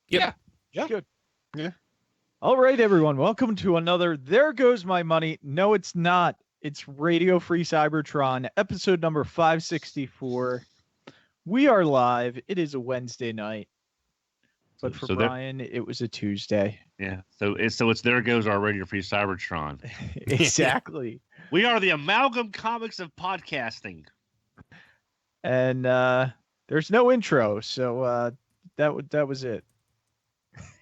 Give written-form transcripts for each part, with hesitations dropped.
Yep. Yeah. Good. Yeah. All right, everyone. Welcome to another There Goes My Money. No, it's not. It's Radio Free Cybertron, episode number 564. We are live. It is a Wednesday night. But for Brian, it was a Tuesday. Yeah. So it's There Goes Our Radio Free Cybertron. Exactly. We are the amalgam comics of podcasting. And there's no intro, so that was it.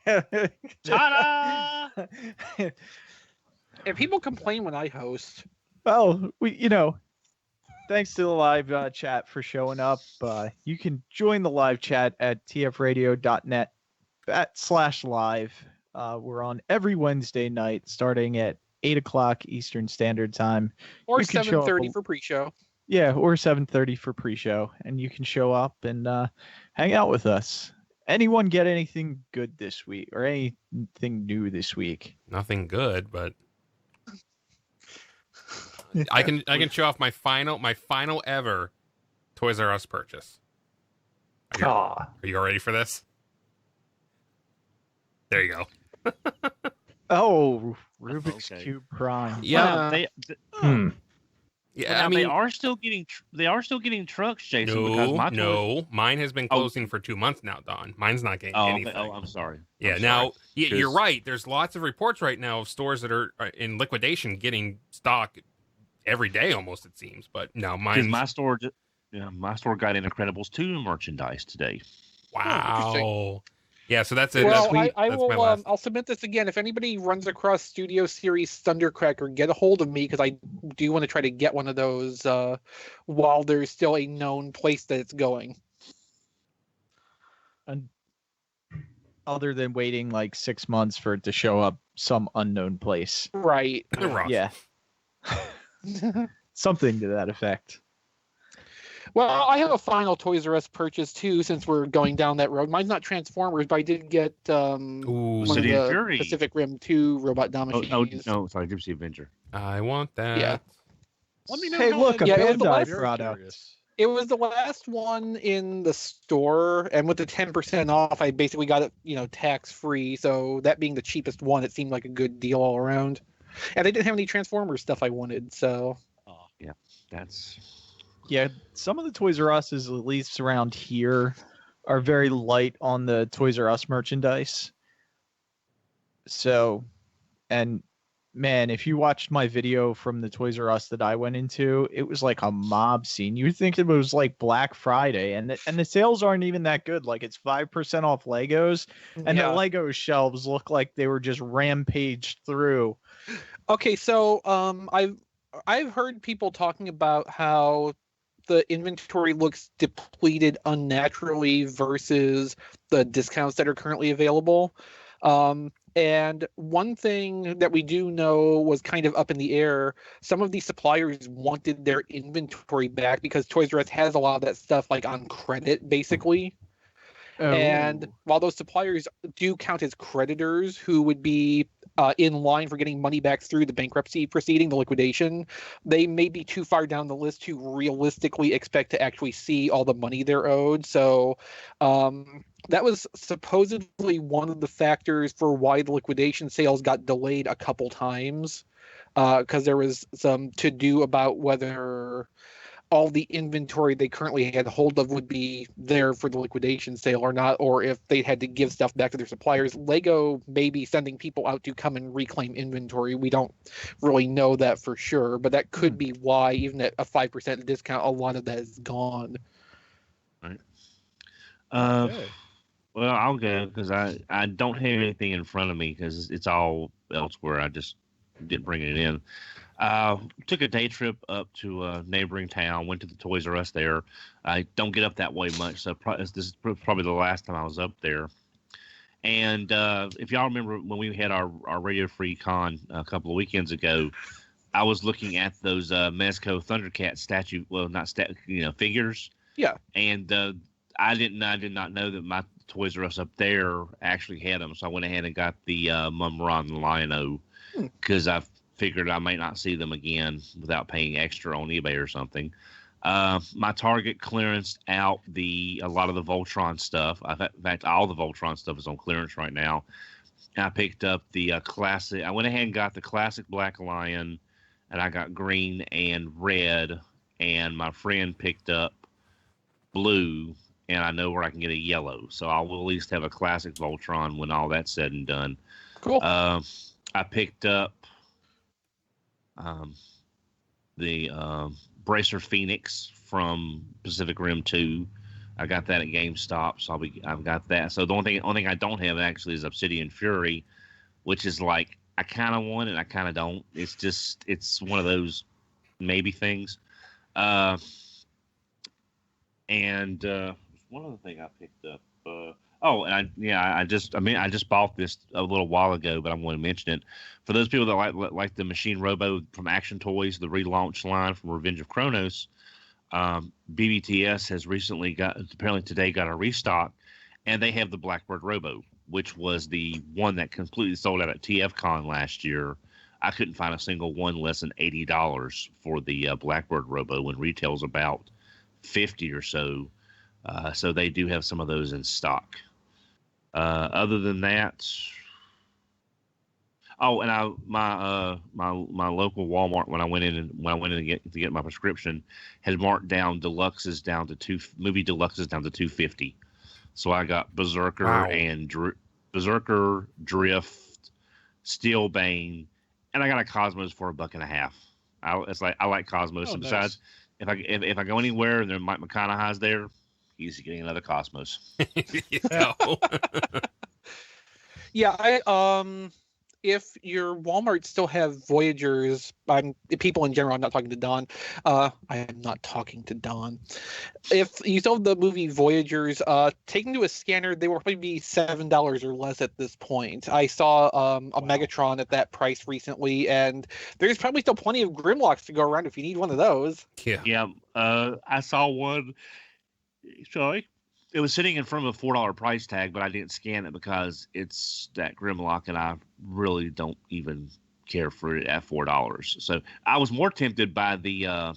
Ta-da! And people complain when I host. Well, thanks to the live chat for showing up. You can join the live chat at tfradio.net/live. We're on every Wednesday night starting at 8 o'clock Eastern Standard Time. Or 7:30 for pre-show. Yeah, or 7:30 for pre-show. And you can show up and hang out with us. Anyone get anything good this week or anything new this week? Nothing good, but I can show off my final ever Toys R Us purchase. Are you all ready for this? There you go. Oh, Rubik's Cube Prime. Yeah. Yeah, I mean, they are still getting trucks, Jason. No, mine has been closing for 2 months now, Don. Mine's not getting anything. Oh, I'm sorry. You're right. There's lots of reports right now of stores that are in liquidation getting stock every day, almost it seems. But no, my store got Incredibles 2 merchandise today. Wow. Yeah, so that's it. Well, that's I will. I'll submit this again. If anybody runs across Studio Series Thundercracker, get a hold of me because I do want to try to get one of those while there's still a known place that it's going. And other than waiting like 6 months for it to show up some unknown place, right? Yeah, something to that effect. Well, I have a final Toys R Us purchase too, since we're going down that road. Mine's not Transformers, but I did get one of the Pacific Rim 2 robot machines. Oh, no, sorry, Gypsy Avenger. I want that. Yeah. Let me know. Hey, look, a Bandai product. product. It was the last one in the store, and with the 10% off, I basically got it, tax free. So that being the cheapest one, it seemed like a good deal all around. And they didn't have any Transformers stuff I wanted, so. Oh, yeah, that's. Yeah, some of the Toys R Us's, at least around here, are very light on the Toys R Us merchandise. So, and man, if you watched my video from the Toys R Us that I went into, it was like a mob scene. You'd think it was like Black Friday, and the sales aren't even that good. Like it's 5% off Legos, and the Lego shelves look like they were just rampaged through. Okay, so I've heard people talking about how the inventory looks depleted unnaturally versus the discounts that are currently available. And one thing that we do know was kind of up in the air, some of these suppliers wanted their inventory back because Toys R Us has a lot of that stuff like on credit, basically. Oh. And while those suppliers do count as creditors who would be in line for getting money back through the bankruptcy proceeding, the liquidation, they may be too far down the list to realistically expect to actually see all the money they're owed. So that was supposedly one of the factors for why the liquidation sales got delayed a couple times, because there was some to-do about whether all the inventory they currently had hold of would be there for the liquidation sale or not, or if they had to give stuff back to their suppliers. Lego may be sending people out to come and reclaim inventory. We don't really know that for sure, but that could be why, even at a 5% discount, a lot of that is gone. Right. Well, I'll go because I don't have anything in front of me because it's all elsewhere. I just didn't bring it in. Took a day trip up to a neighboring town, went to the Toys R Us there. I don't get up that way much, so this is probably the last time I was up there. And if y'all remember when we had our Radio Free Con a couple of weekends ago, I was looking at those Mezco Thundercat figures. Yeah. And I did not know that my Toys R Us up there actually had them, so I went ahead and got the Mumron and Lion-O because I figured I might not see them again without paying extra on eBay or something. My Target clearanced out a lot of the Voltron stuff. In fact, all the Voltron stuff is on clearance right now. I picked up the classic. I went ahead and got the classic Black Lion, and I got green and red. And my friend picked up blue, and I know where I can get a yellow. So I will at least have a classic Voltron when all that's said and done. Cool. I picked up the Bracer Phoenix from Pacific Rim 2. I got that at GameStop, so I've got that. So the only thing I don't have actually is Obsidian Fury, which is like I kind of want it, I kind of don't. It's one of those maybe things. And one other thing I picked up. I just bought this a little while ago, but I'm going to mention it for those people that like the Machine Robo from Action Toys, the relaunch line from Revenge of Kronos. BBTS has apparently today got a restock, and they have the Blackbird Robo, which was the one that completely sold out at TFCon last year. I couldn't find a single one less than $80 for the Blackbird Robo when retail's about $50 or so. So they do have some of those in stock. Other than that, and my local Walmart when I went in to get my prescription had marked down movie deluxes down to $250. So I got Berserker and Berserker, Drift, Steel Bane, and I got a Cosmos for $1.50. I like Cosmos. Oh, and besides, nice. if I go anywhere and there Mike McConaughey's there, he's getting another Cosmos. Yeah, if your Walmart still have Voyagers, people in general, I'm not talking to Don. I am not talking to Don. If you still have the movie Voyagers, taken to a scanner, they will probably be $7 or less at this point. I saw a Megatron at that price recently, and there's probably still plenty of Grimlocks to go around if you need one of those. Yeah. I saw one. Sorry. It was sitting in front of a $4 price tag, but I didn't scan it because it's that Grimlock, and I really don't even care for it at $4. So I was more tempted by the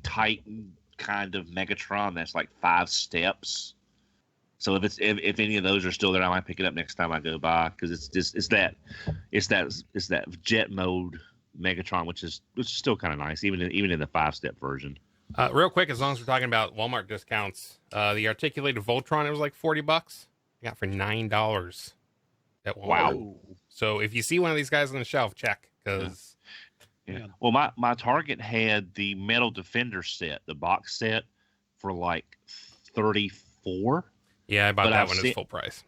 Titan kind of Megatron that's like 5 steps. So if any of those are still there, I might pick it up next time I go by because it's that jet mode Megatron, which is still kind of nice, even in the 5-step version. Real quick, as long as we're talking about Walmart discounts, the articulated Voltron, it was like $40. I got for $9 at Walmart. Wow. So if you see one of these guys on the shelf, check because. Yeah. Well, my Target had the Metal Defender set, the box set, for like $34. Yeah, I bought that one at full price.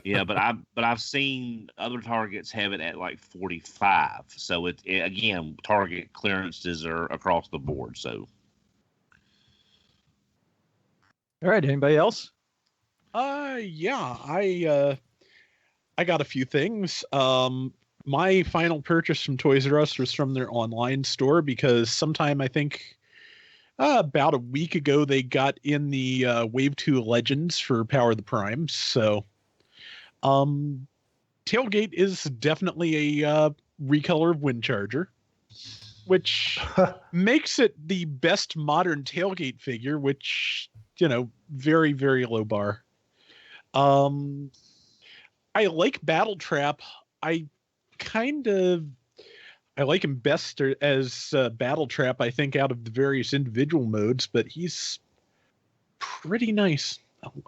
Yeah, but I've seen other Targets have it at like $45. So again, Target clearances are across the board. So. All right. Anybody else? Yeah, I got a few things. My final purchase from Toys R Us was from their online store because sometime I think about a week ago they got in the Wave 2 Legends for Power of the Primes. So Tailgate is definitely a recolor of Windcharger, which makes it the best modern Tailgate figure, which, very, very low bar. I like Battletrap. I like him best as Battletrap, I think, out of the various individual modes, but he's pretty nice.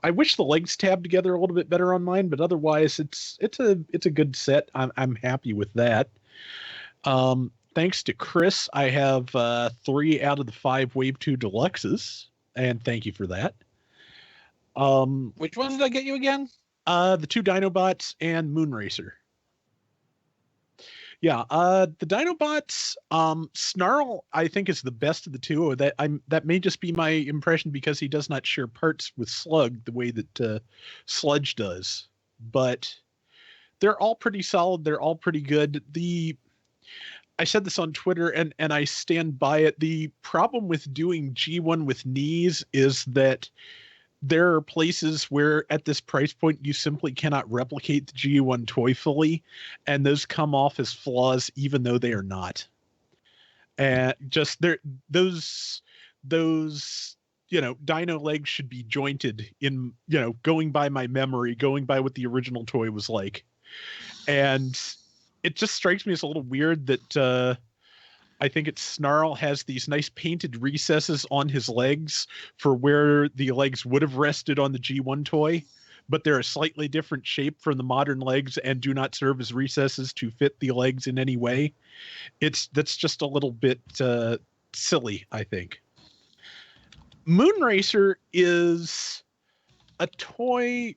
I wish the legs tabbed together a little bit better on mine, but otherwise it's a good set. I'm happy with that. Thanks to Chris, I have 3 out of the 5 Wave 2 Deluxes, and thank you for that. Which ones did I get you again? The 2 Dinobots and Moonracer. Yeah, the Dinobots, Snarl, I think, is the best of the two. That may just be my impression because he does not share parts with Slug the way that Sludge does. But they're all pretty solid. They're all pretty good. I said this on Twitter, and I stand by it. The problem with doing G1 with knees is that there are places where at this price point you simply cannot replicate the G1 toy fully, and those come off as flaws even though they are not. And just those those, dino legs should be jointed in, going by my memory, going by what the original toy was like. And it just strikes me as a little weird that I think it's Snarl has these nice painted recesses on his legs for where the legs would have rested on the G1 toy, but they're a slightly different shape from the modern legs and do not serve as recesses to fit the legs in any way. That's just a little bit silly, I think. Moonracer is a toy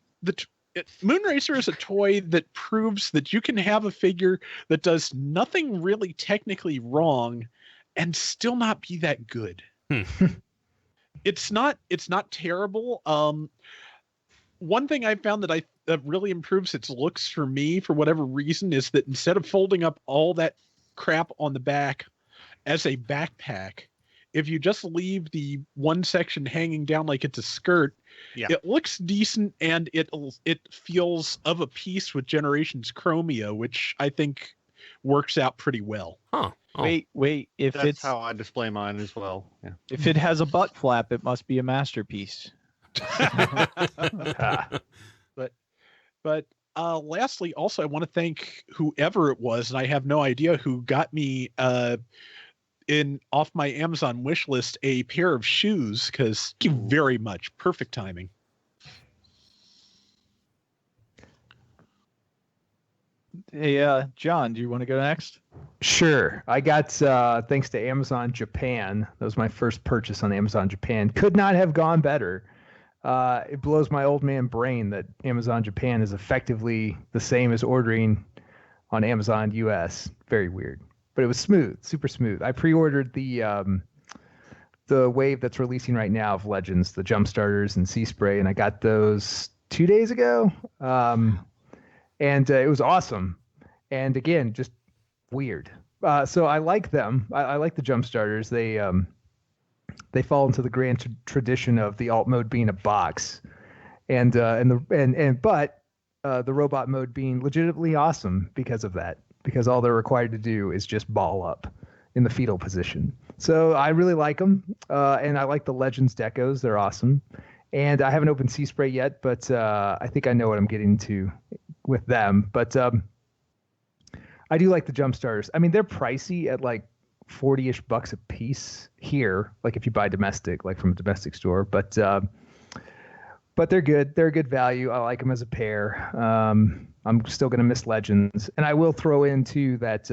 Moonracer is a toy that proves that you can have a figure that does nothing really technically wrong and still not be that good. It's not terrible. One thing I found that really improves its looks for me, for whatever reason, is that instead of folding up all that crap on the back as a backpack, if you just leave the one section hanging down like it's a skirt, it looks decent and it feels of a piece with Generations Chromia, which I think works out pretty well. Huh. Oh. Wait. That's how I display mine as well. Yeah. If it has a butt flap, it must be a masterpiece. But lastly, also I want to thank whoever it was, and I have no idea who got me off my Amazon wish list a pair of shoes, because thank you very much. Perfect timing. Hey, John, do you want to go next? Sure. I got, thanks to Amazon Japan, that was my first purchase on Amazon Japan. Could not have gone better. It blows my old man brain that Amazon Japan is effectively the same as ordering on Amazon US. Very weird. But it was smooth, super smooth. I pre-ordered the wave that's releasing right now of Legends, the Jumpstarters and Seaspray, and I got those 2 days ago. And it was awesome. And again, just weird. So I like them. I like the Jumpstarters. They fall into the grand tradition of the alt mode being a box, but the robot mode being legitimately awesome because of that. Because all they're required to do is just ball up in the fetal position. So I really like them, and I like the Legends decos. They're awesome. And I haven't opened Seaspray yet, but I think I know what I'm getting to with them. But I do like the Jumpstarters. I mean, they're pricey at like 40-ish bucks a piece here, like if you buy domestic, like from a domestic store. But they're good. They're a good value. I like them as a pair. I'm still going to miss Legends. And I will throw into that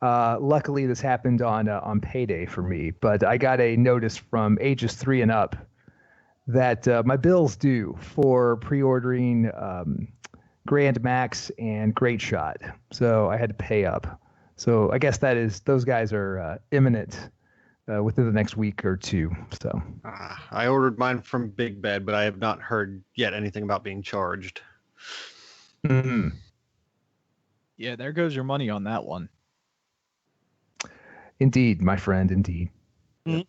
luckily this happened on payday for me, but I got a notice from ages 3 and up that my bill's due for pre-ordering Grand Max and Great Shot. So I had to pay up. So I guess those guys are imminent within the next week or two. So I ordered mine from Big Bed, but I have not heard yet anything about being charged. Mm-hmm. Yeah, there goes your money on that one. Indeed, my friend, indeed. Mm-hmm.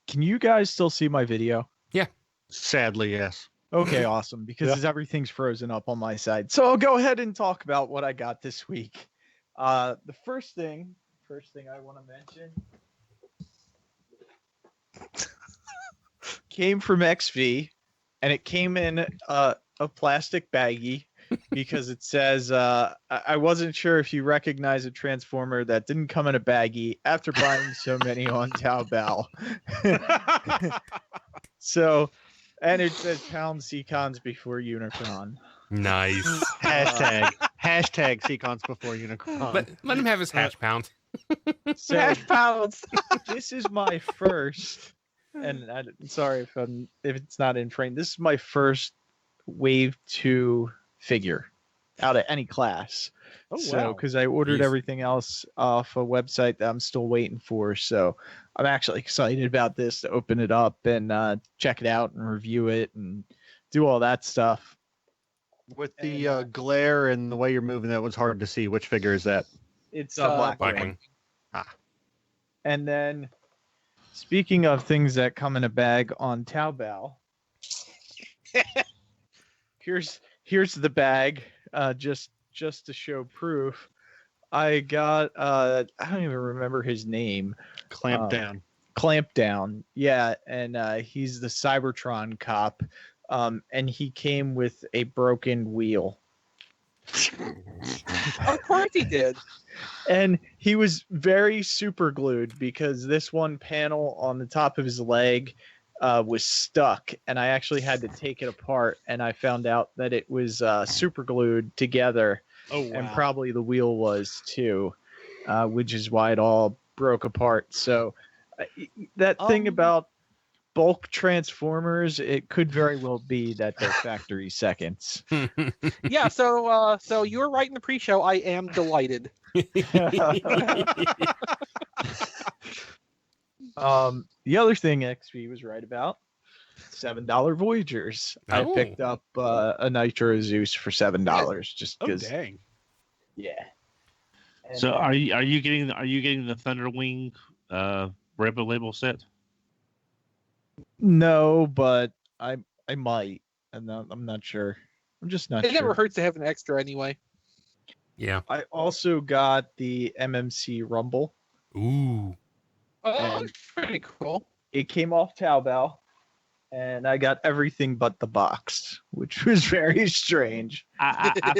Can you guys still see my video? Yeah. Sadly, yes. Okay, awesome, because everything's frozen up on my side. So I'll go ahead and talk about what I got this week. The first thing I want to mention came from XV, and it came in a plastic baggie because it says, I wasn't sure if you recognize a Transformer that didn't come in a baggie after buying so many on Taobao. So, and it says pound Seacons before Unicron. Nice. Hashtag Seacons before Unicron. Let him have his hash pound. So, Hash pounds. this is my first, and I'm sorry if it's not in frame. This is my first Wave 2 figure out of any class. Oh, so wow. because I ordered Jeez. everything else off a website that I'm still waiting for, so I'm actually excited about this to open it up and check it out and review it and do all that stuff. With the glare and the way you're moving, that was hard to see. Which figure is that? It's Blackwing. And then, speaking of things that come in a bag on Taobao, here's the bag, just to show proof. I got I don't even remember his name. Clampdown. Clampdown. Yeah, and he's the Cybertron cop. And he came with a broken wheel. Of course he did. And he was very super glued because this one panel on the top of his leg was stuck, and I actually had to take it apart, and I found out that it was super glued together. Oh, wow. And probably the wheel was too, which is why it all broke apart. So that thing about bulk Transformers, it could very well be that they're factory seconds. Yeah, so you were right in the pre-show. I am delighted. The other thing XP was right about, $7 Voyagers. I Oh. picked up a Nitro Zeus for $7 just Oh, because. dang. Yeah. And, So are you getting the Thunderwing Rebel label set? no, but I might. I'm not sure. I'm just not It sure. never hurts to have an extra anyway. Yeah. I also got the MMC Rumble. Ooh. Oh, And- that's pretty cool. It came off Taobao, and I got everything but the box, which was very strange. I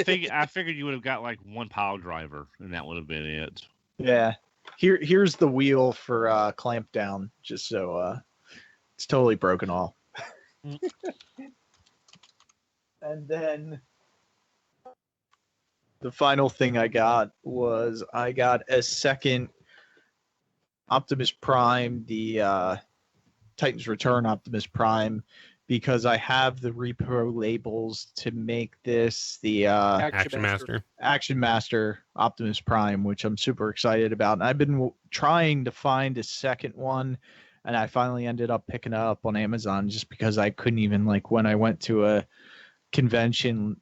figured you would have got like one pile driver, and that would have been it. Yeah. Here's the wheel for Clampdown, just so it's totally broken off. And then the final thing I got was I got a second Optimus Prime, the Titans Return Optimus Prime, because I have the repro labels to make this the Action Master. Action Master Optimus Prime, which I'm super excited about. And I've been trying to find a second one, and I finally ended up picking it up on Amazon just because I couldn't even, like, when I went to a convention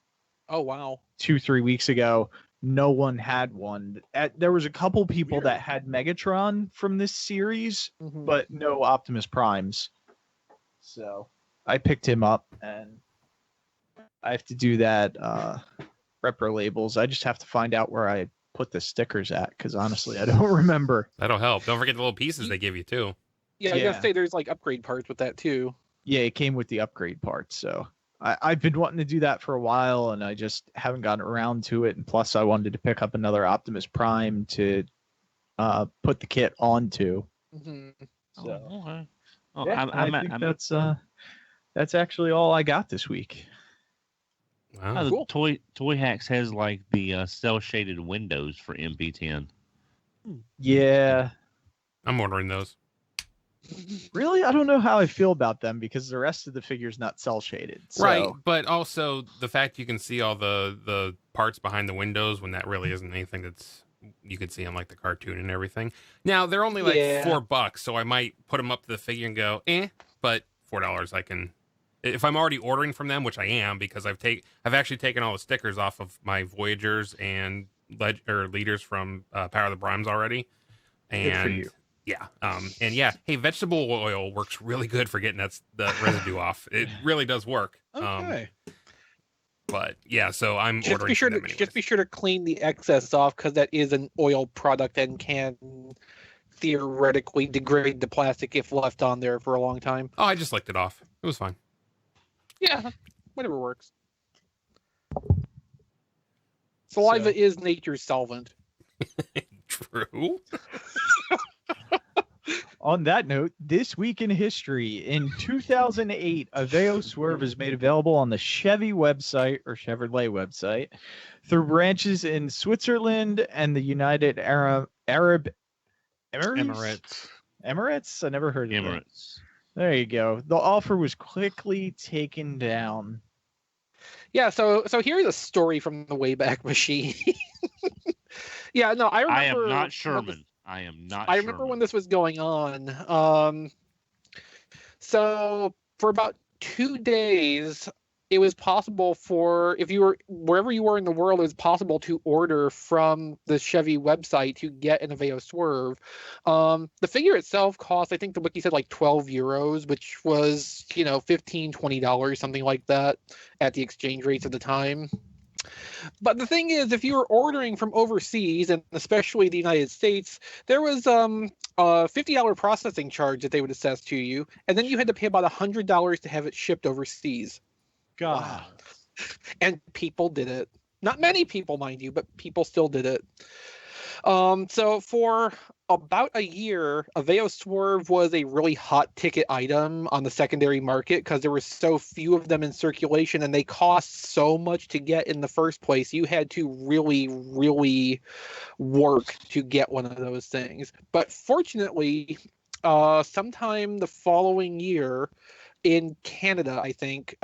Oh, wow. 2-3 weeks ago, no one had one. There was a couple people that had Megatron from this series, Mhm. but no Optimus Primes. So I picked him up, and I have to do that repro labels. I just have to find out where I put the stickers at, because honestly, I don't remember. That'll help. Don't forget the little pieces they give you too. Yeah, I Yeah. gotta say there's like upgrade parts with that too. Yeah, it came with the upgrade parts, so I've been wanting to do that for a while, and I just haven't gotten around to it. And plus, I wanted to pick up another Optimus Prime to put the kit onto. Mhm. So okay. Oh, yeah, I think that's actually all I got this week. Wow. the Cool. Toy Hacks has like the cell shaded windows for MP10. Yeah, I'm ordering those. really, I don't know how I feel about them because the rest of the figure's not cell shaded. So. Right, but also the fact you can see all the parts behind the windows when that really isn't anything that's you could see on like the cartoon and everything. Now they're only like Yeah. $4, so I might put them up to the figure and go, but $4 I can. If I'm already ordering from them, which I am because I've actually taken all the stickers off of my Voyagers and leaders from Power of the Primes already, and Good for you. yeah, and yeah, hey, vegetable oil works really good for getting the residue off. It really does work. Okay. But yeah, so I'm Just ordering be sure from to them anyways. just be sure to clean the excess off because that is an oil product and can theoretically degrade the plastic if left on there for a long time. Oh, I just licked it off. It was fine. Yeah, whatever works. Saliva is nature's solvent. True. On that note, this week in history, in 2008, Aveo Swerve is made available on the Chevy website or Chevrolet website through branches in Switzerland and the United Arab Emirates. Emirates? I never heard of them. Emirates. There you go. The offer was quickly taken down. Yeah, so here's a story from the Wayback Machine. Yeah, no, I remember. I am not when Sherman. this- I am not. I remember when this was going on. So for about 2 days, it was possible for if you were wherever you were in the world, it was possible to order from the Chevy website to get an Aveo Swerve. The figure itself cost, I think the wiki said like €12, which was $15-20, something like that, at the exchange rates at the time. But the thing is, if you were ordering from overseas, and especially the United States, there was a $50 processing charge that they would assess to you, and then you had to pay about $100 to have it shipped overseas. God. Wow. And people did it. Not many people, mind you, but people still did it. So for about a year, Aveo Swerve was a really hot ticket item on the secondary market because there were so few of them in circulation and they cost so much to get in the first place. You had to really, really work to get one of those things. But fortunately, sometime the following year in Canada, I think,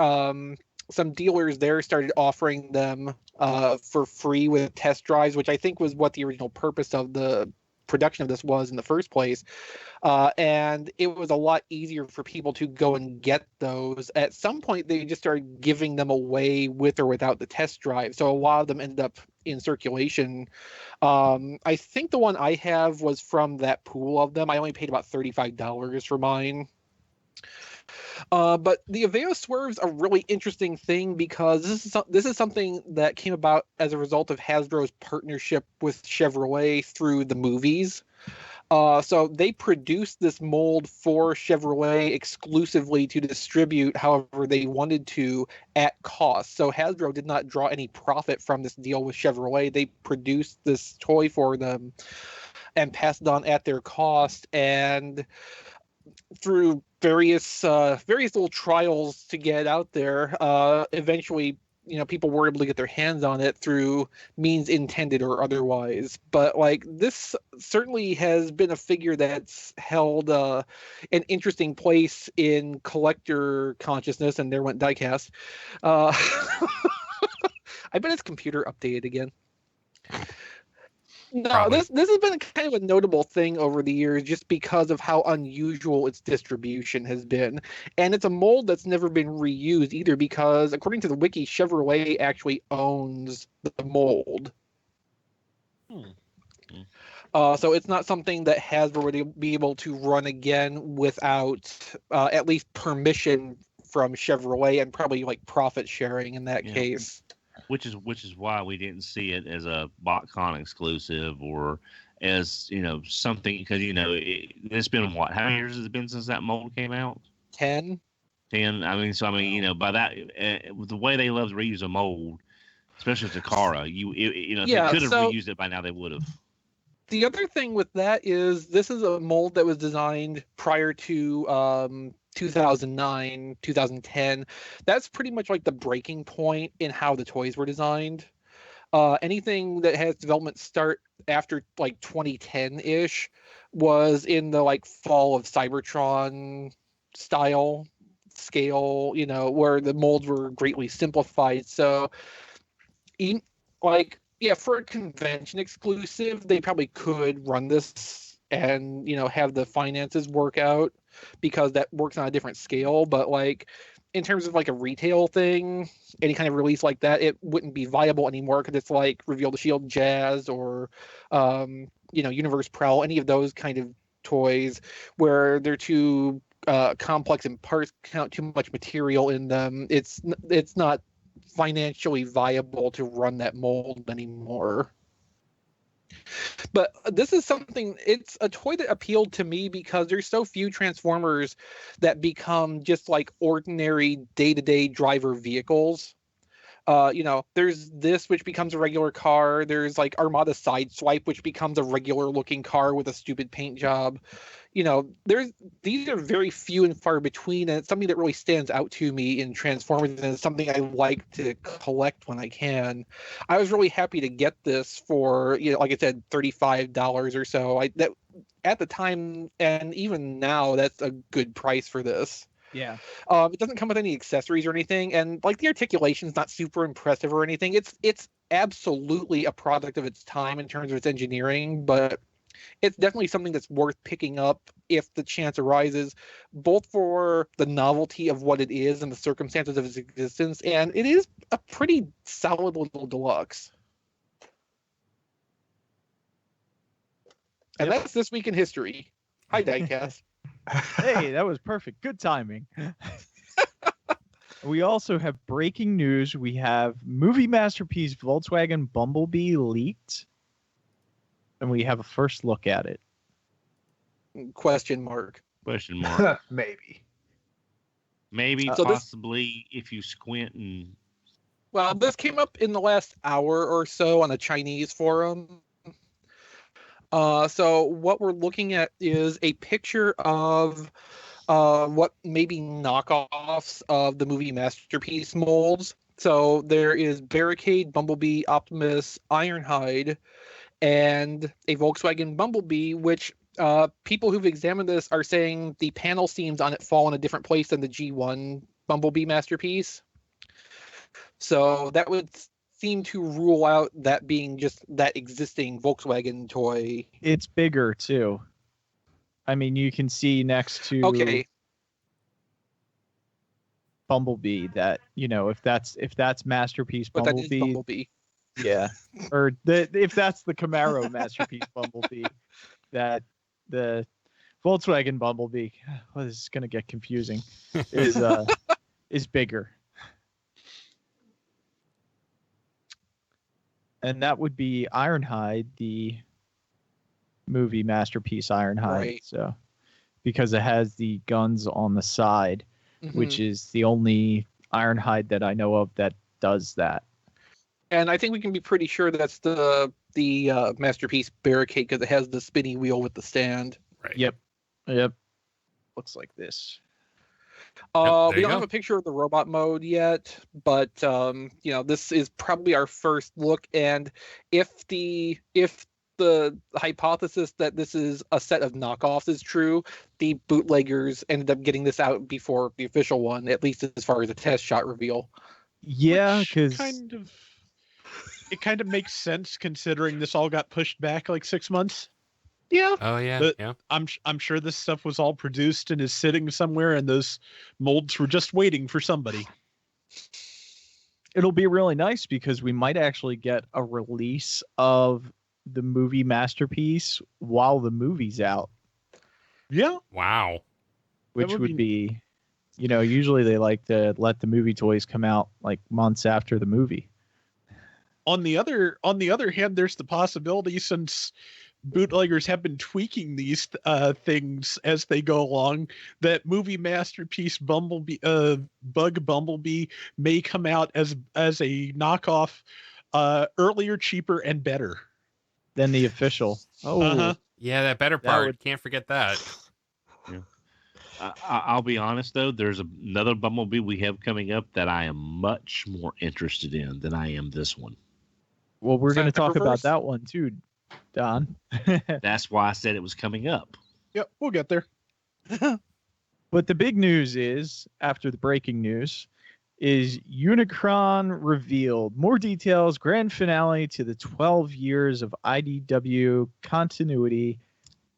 some dealers there started offering them for free with test drives, which I think was what the original purpose of the production of this was in the first place. And it was a lot easier for people to go and get those. At some point, they just started giving them away with or without the test drive. So a lot of them ended up in circulation. I think the one I have was from that pool of them. I only paid about $35 for mine. But the Aveo Swerve's a really interesting thing because this is something that came about as a result of Hasbro's partnership with Chevrolet through the movies. So they produced this mold for Chevrolet exclusively to distribute however they wanted to at cost. So Hasbro did not draw any profit from this deal with Chevrolet. They produced this toy for them and passed it on at their cost. And through various little trials to get it out there, eventually, people were able to get their hands on it through means intended or otherwise. But like this certainly has been a figure that's held an interesting place in collector consciousness. And there went Diecast. I bet his computer updated again. No, Probably. this has been kind of a notable thing over the years just because of how unusual its distribution has been. And it's a mold that's never been reused either because, according to the wiki, Chevrolet actually owns the mold. So it's not something that Hasbro would be able to run again without at least permission from Chevrolet and probably like profit sharing in that case. Which is why we didn't see it as a BotCon exclusive or as something because it's been what, how many years has it been since that mold came out? 10. By that with the way they love to reuse a mold, especially with Takara, if they could have reused it by now, they would have. The other thing with that is this is a mold that was designed prior to 2009, 2010. That's pretty much like the breaking point in how the toys were designed. Anything that has development start after like 2010-ish was in the like fall of Cybertron style scale, where the molds were greatly simplified. So for a convention exclusive, they probably could run this and, have the finances work out because that works on a different scale. But like in terms of like a retail thing, any kind of release like that, it wouldn't be viable anymore because it's like Reveal the Shield Jazz or, Universe Prowl, any of those kind of toys where they're too complex in parts count, too much material in them. It's not financially viable to run that mold anymore. But this is something, it's a toy that appealed to me because there's so few Transformers that become just like ordinary day-to-day driver vehicles. There's this, which becomes a regular car. There's like Armada Sideswipe, which becomes a regular looking car with a stupid paint job. These are very few and far between, and it's something that really stands out to me in Transformers, and it's something I like to collect when I can. I was really happy to get this for, like I said, $35 or so. That at the time, and even now, that's a good price for this. Yeah. It doesn't come with any accessories or anything, and like the articulation's not super impressive or anything. It's absolutely a product of its time in terms of its engineering, but it's definitely something that's worth picking up if the chance arises, both for the novelty of what it is and the circumstances of its existence, and it is a pretty solid little deluxe. And that's This Week in History. Hi, Diecast. Hey, that was perfect. Good timing. We also have breaking news. We have movie masterpiece Volkswagen Bumblebee leaked, and we have a first look at it. Question mark. Question mark. Maybe. Maybe, So this- possibly, if you squint and Well, this came up in the last hour or so on a Chinese forum. So what we're looking at is a picture of what may be knockoffs of the movie masterpiece molds. So there is Barricade, Bumblebee, Optimus, Ironhide, and a Volkswagen Bumblebee, which people who've examined this are saying the panel seams on it fall in a different place than the G1 Bumblebee masterpiece. So that would seem to rule out that being just that existing Volkswagen toy. It's bigger too. I mean, you can see next to Okay. Bumblebee that, you know, if that's masterpiece But that Bumblebee, is Bumblebee. yeah, or if that's the Camaro masterpiece Bumblebee, that the Volkswagen Bumblebee, well, this is gonna get confusing, is bigger. And that would be Ironhide, the movie masterpiece Ironhide. Right. So, because it has the guns on the side, which Mhm. is the only Ironhide that I know of that does that. And I think we can be pretty sure that's the masterpiece Barricade because it has the spinny wheel with the stand. Right. Yep. Looks like this. there We you don't go. have a picture of the robot mode yet, but this is probably our first look. And if the hypothesis that this is a set of knockoffs is true, the bootleggers ended up getting this out before the official one, at least as far as the test shot reveal. Yeah, Which because it kind of makes sense considering this all got pushed back like 6 months. Yeah. Oh yeah, But- yeah. I'm sure this stuff was all produced and is sitting somewhere, and those molds were just waiting for somebody. it'll be really nice because we might actually get a release of the movie masterpiece while the movie's out, Yeah, Wow. which would would be, usually they like to let the movie toys come out like months after the movie. on the other hand, there's the possibility, since bootleggers have been tweaking these things as they go along, that movie masterpiece Bumblebee, Bug Bumblebee may come out as a knockoff, earlier, cheaper, and better. Then the official. Oh, Uh-huh. Yeah, that better That part. would- Can't forget that. I'll be honest though, there's another Bumblebee we have coming up that I am much more interested in than I am this one. well, we're going to talk about Cyberverse? that one too, Don. That's why I said it was coming up. Yep, we'll get there. But the big news is, after the breaking news, is Unicron revealed more details, grand finale to the 12 years of IDW continuity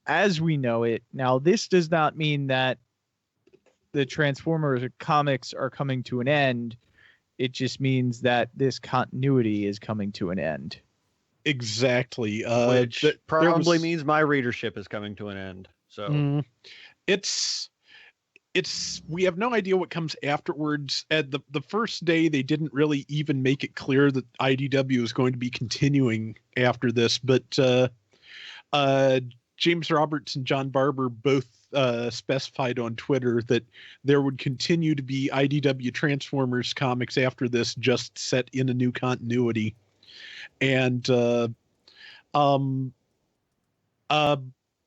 as we know it. Now, this does not mean that the Transformers comics are coming to an end. It just means that this continuity is coming to an end. Exactly. Which there probably was- means my readership is coming to an end. So it's we have no idea what comes afterwards. At the first day, they didn't really even make it clear that IDW is going to be continuing after this, but James Roberts and John Barber both specified on Twitter that there would continue to be IDW Transformers comics after this, just set in a new continuity. And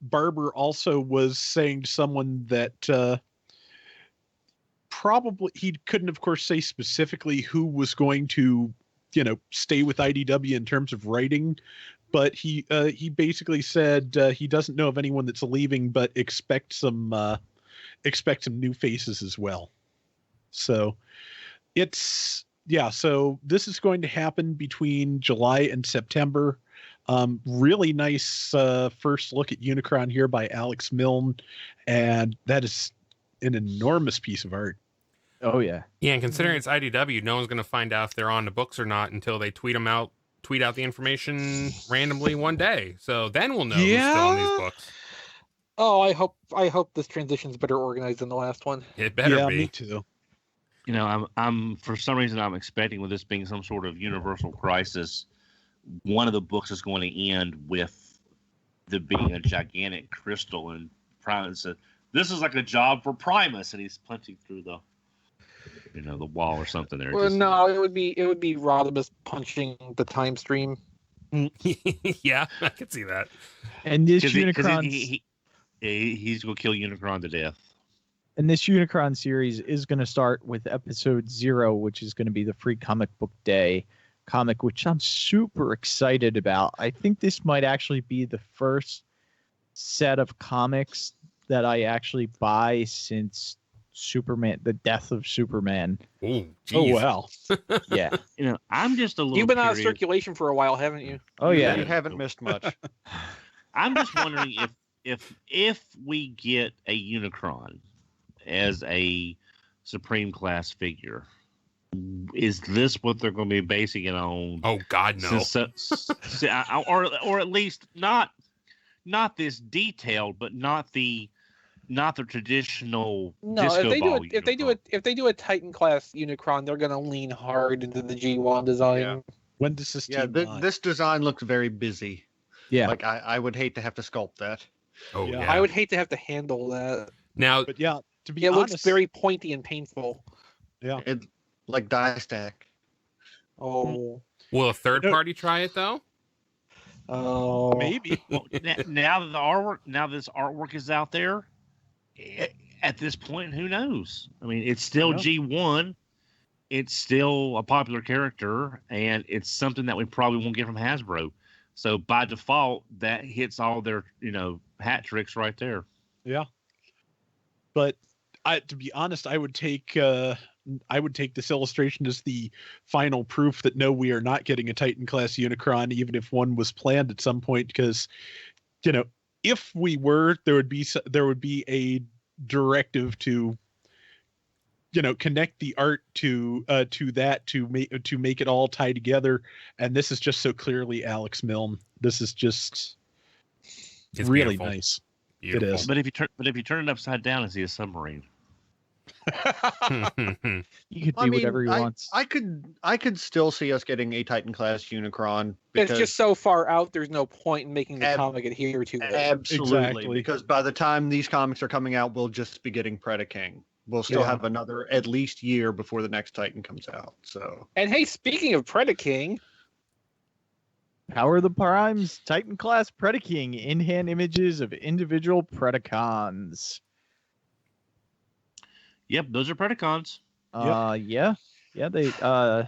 Barber also was saying to someone that probably he couldn't, of course, say specifically who was going to, stay with IDW in terms of writing, but he basically said he doesn't know of anyone that's leaving, but expect some new faces as well. So so this is going to happen between July and September. Really nice first look at Unicron here by Alex Milne, and that is an enormous piece of art. Oh, yeah. Yeah, and considering it's IDW, no one's going to find out if they're on the books or not until they tweet out the information randomly one day. So then we'll know who's still on these books. Oh, I hope this transition's better organized than the last one. It better Yeah, be. me too. I'm for some reason I'm expecting with this being some sort of universal crisis, one of the books is going to end with there being a gigantic crystal, and Primus said, "This is like a job for Primus," and he's punching through the wall or something there. Well, no, it would be Rodimus punching the time stream. Yeah, I could see that. And this Unicron, he's going to kill Unicron to death. And this Unicron series is going to start with episode 0, which is going to be the free comic book day comic, which I'm super excited about. I think this might actually be the first set of comics that I actually buy since Superman, the death of Superman. Oh wow. Yeah. I'm just a little. You've been out of curious. circulation for a while, haven't you? Oh yeah. You haven't missed much. I'm just wondering if we get a Unicron as a Supreme class figure, is this what they're going to be basing it on? Oh God, no. Or at least not this detailed, but not the traditional disco ball if they do a Titan class Unicron, they're going to lean hard into the G1 design. Yeah. When does this team this design looks very busy. Yeah. Like I would hate to have to sculpt that. Oh Yeah. yeah. I would hate to have to handle that. Now, But yeah, to be It honest, looks very pointy and painful. It like die stack. Oh, will a third party try it though? oh, maybe. Well, now that this artwork is out there, at this point, who knows? I mean, it's still Yeah. G1. It's still a popular character, and it's something that we probably won't get from Hasbro. So by default, that hits all their hat tricks right there. Yeah. But to be honest, I would take this illustration as the final proof that no, we are not getting a Titan class Unicron, even if one was planned at some point. Because, if we were, there would be a directive to, connect the art to that to make it all tie together. And this is just so clearly Alex Milne. This is just It's really beautiful. nice. Beautiful. It is. But if you turn it upside down, is he a submarine? You could be whatever he wants. I could still see us getting a Titan class Unicron. it's just so far out. There's no point in making the comic adhere to it. Absolutely. Exactly. Because by the time these comics are coming out, we'll just be getting Predaking. We'll still have another at least year before the next Titan comes out. So. And hey, speaking of Predaking, Power of the Primes, Titan class Predaking, in-hand images of individual Predacons. Yep, those are Predacons. Yeah, they. The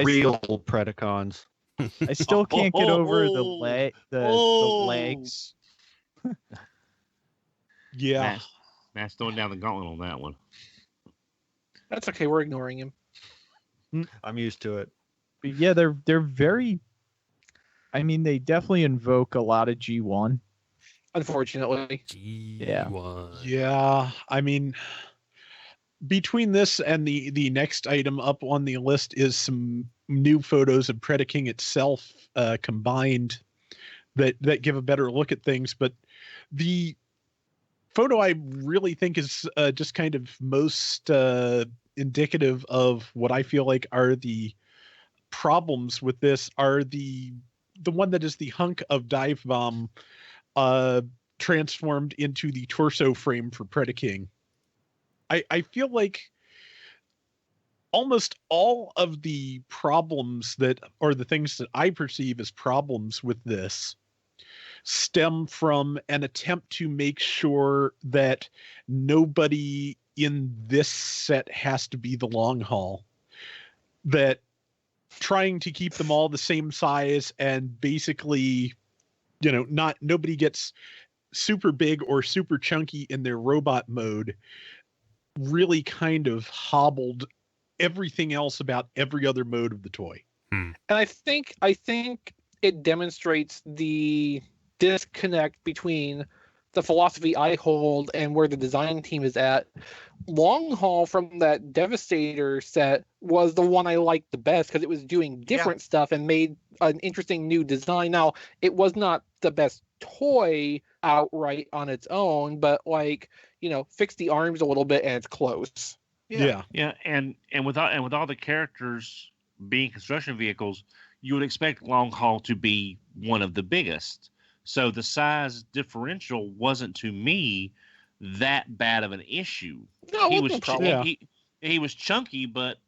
real Predacons. I still can't get over the legs. Yeah. Matt's throwing down the gauntlet on that one. that's okay. We're ignoring him. I'm used to it. But yeah, they're very. I mean, they definitely invoke a lot of G1. Unfortunately, G1. Yeah. I mean, between this and the next item up on the list is some new photos of Predaking itself combined that give a better look at things. But the photo I really think is just kind of most indicative of what I feel like are the problems with this are the one that is the hunk of Dive Bomb transformed into the torso frame for Predaking. I feel like almost all of the problems or the things that I perceive as problems with this stem from an attempt to make sure that nobody in this set has to be the long haul. That trying to keep them all the same size and basically, nobody gets super big or super chunky in their robot mode really kind of hobbled everything else about every other mode of the toy. and I think it demonstrates the disconnect between the philosophy I hold and where the design team is at. Long Haul from that Devastator set was the one I liked the best because it was doing different stuff and made an interesting new design. Now, it was not the best toy outright on its own, but fix the arms a little bit and it's close. Yeah. and with all the characters being construction vehicles, you would expect long haul to be one of the biggest. So the size differential wasn't to me that bad of an issue. No, he it was wasn't a problem. he was chunky, but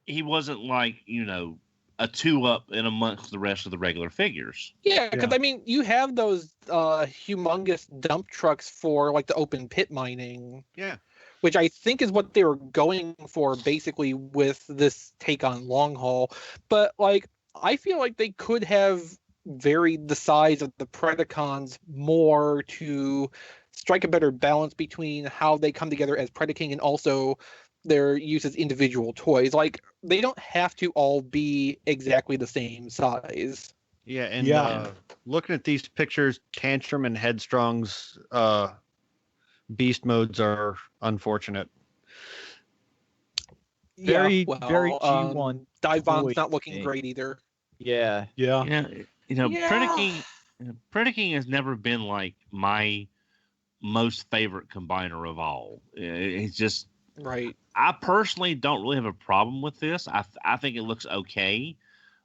he wasn't like a 2-up in amongst the rest of the regular figures. Yeah, because I mean, you have those humongous dump trucks for like the open pit mining. Yeah. Which I think is what they were going for basically with this take on long haul. But like, I feel like they could have varied the size of the Predacons more to strike a better balance between how they come together as Predaking and also their use as individual toys. Like, they don't have to all be exactly the same size. Yeah, and looking at these pictures, Tantrum and Headstrong's beast modes are unfortunate. Very G1. Dive Bomb's not void looking thing. great either. Yeah. Predaking has never been like my most favorite combiner of all. It's just right. I personally don't really have a problem with this. I think it looks okay,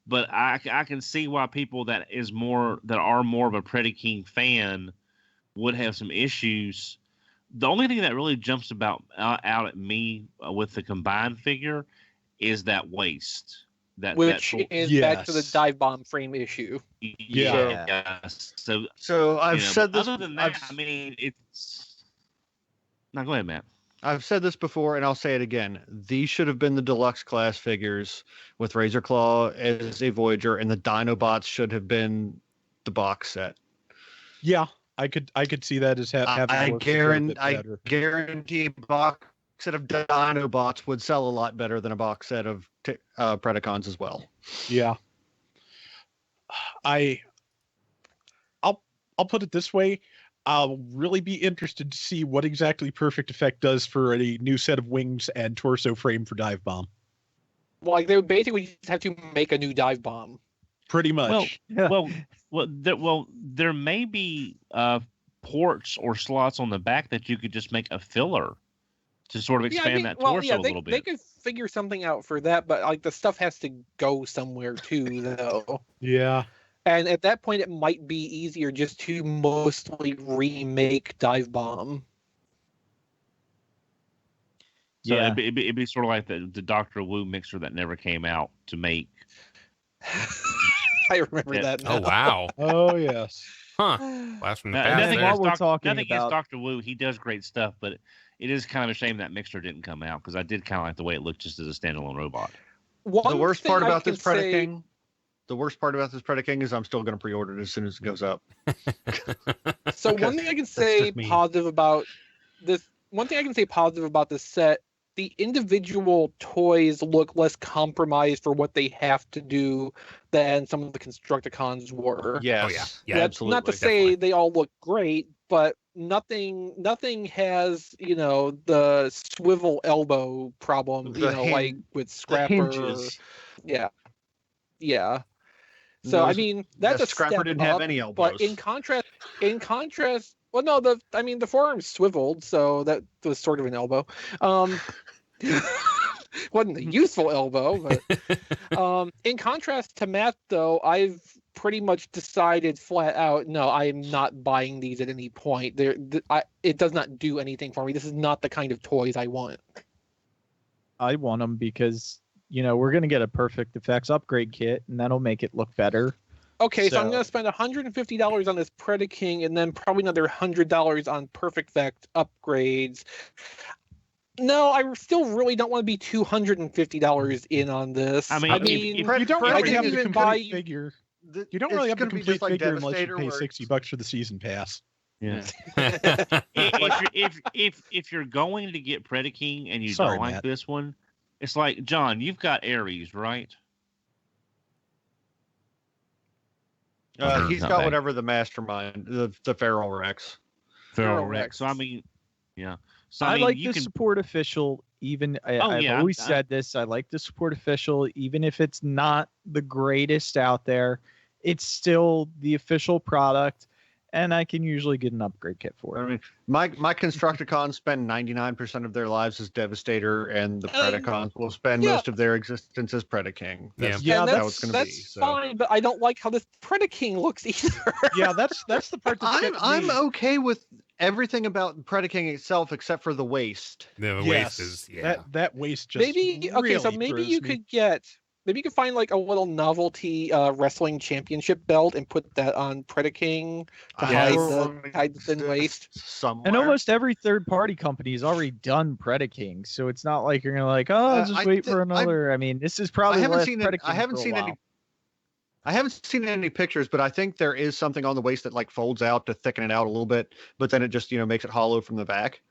but I can see why people that are more of a Predaking fan would have some issues. The only thing that really jumps out at me with the combined figure is that waist. Which is back to the dive bomb frame issue. Yeah. So I've said this. Other than that, I mean, it's. No, go ahead, Matt. I've said this before, and I'll say it again. These should have been the deluxe class figures with Razor Claw as a Voyager, and the Dinobots should have been the box set. Yeah, I could see that as having. I guarantee a box set of Dinobots would sell a lot better than a box set of Predacons as well. Yeah. I'll put it this way. I'll really be interested to see what exactly Perfect Effect does for a new set of wings and torso frame for Dive Bomb. Well, like, they would basically just have to make a new Dive Bomb. Pretty much. There may be ports or slots on the back that you could just make a filler to sort of expand that torso a little bit. They could figure something out for that, but like, the stuff has to go somewhere too, though. Yeah. And at that point, it might be easier just to mostly remake Dive Bomb. So it'd be sort of like the Dr. Wu mixer that never came out to make. I remember that now. Oh, wow. Oh, yes. Huh. Blast from the past Nothing there. against Dr. Wu. He does great stuff, but it is kind of a shame that mixer didn't come out because I did kind of like the way it looked just as a standalone robot. The worst part about this Predaking is I'm still going to pre-order it as soon as it goes up. So one thing I can say positive about this set, the individual toys look less compromised for what they have to do than some of the Constructicons were. Yes. Oh, yeah. That's Absolutely. not to say they all look great, but nothing has, the swivel elbow problem, like with Scrapper. Yeah. So I mean, that's a Scrapper step didn't up, have any elbows. But in contrast, well, no, the forearm swiveled, so that was sort of an elbow. Wasn't a useful elbow, but in contrast to Matt, though, I've pretty much decided flat out, no, I am not buying these at any point. It does not do anything for me. This is not the kind of toys I want. I want them because we're gonna get a Perfect Effects upgrade kit, and that'll make it look better. Okay, so I'm going to spend $150 on this Predaking and then probably another $100 on Perfect Effect upgrades. No, I still really don't want to be $250 in on this. I mean, you don't really have the complete figure. You don't really have the gonna be complete just like figure unless you Devastator, pay where it's- $60 for the season pass. Yeah. if you're going to get Predaking and you Sorry, don't like Matt. this one, it's like, John, you've got Ares, right? He's Not got bad. whatever the mastermind, the Feral Rex. Feral Rex. Rex. So I mean, yeah. So I mean, like you the can. support official. I've yeah, always said this. I like the support official, even if it's not the greatest out there. It's still the official product, and I can usually get an upgrade kit for it. I mean, my Constructicons spend 99% of their lives as Devastator, and the Predacons will spend most of their existence as Predaking. That's how it's going to be. That's fine, but I don't like how this Predaking looks either. Yeah, that's the part that's I'm okay with everything about Predaking itself except for the waist. The waist is that waist just maybe really so maybe you throws me. could get. Maybe you could find like a little novelty wrestling championship belt and put that on Predaking to hide the thin waist. Somewhere. And almost every third-party company has already done Predaking, so it's not like you're gonna like, oh, just wait for another. I mean, this is probably. I haven't seen any pictures, but I think there is something on the waist that like folds out to thicken it out a little bit, but then it just makes it hollow from the back.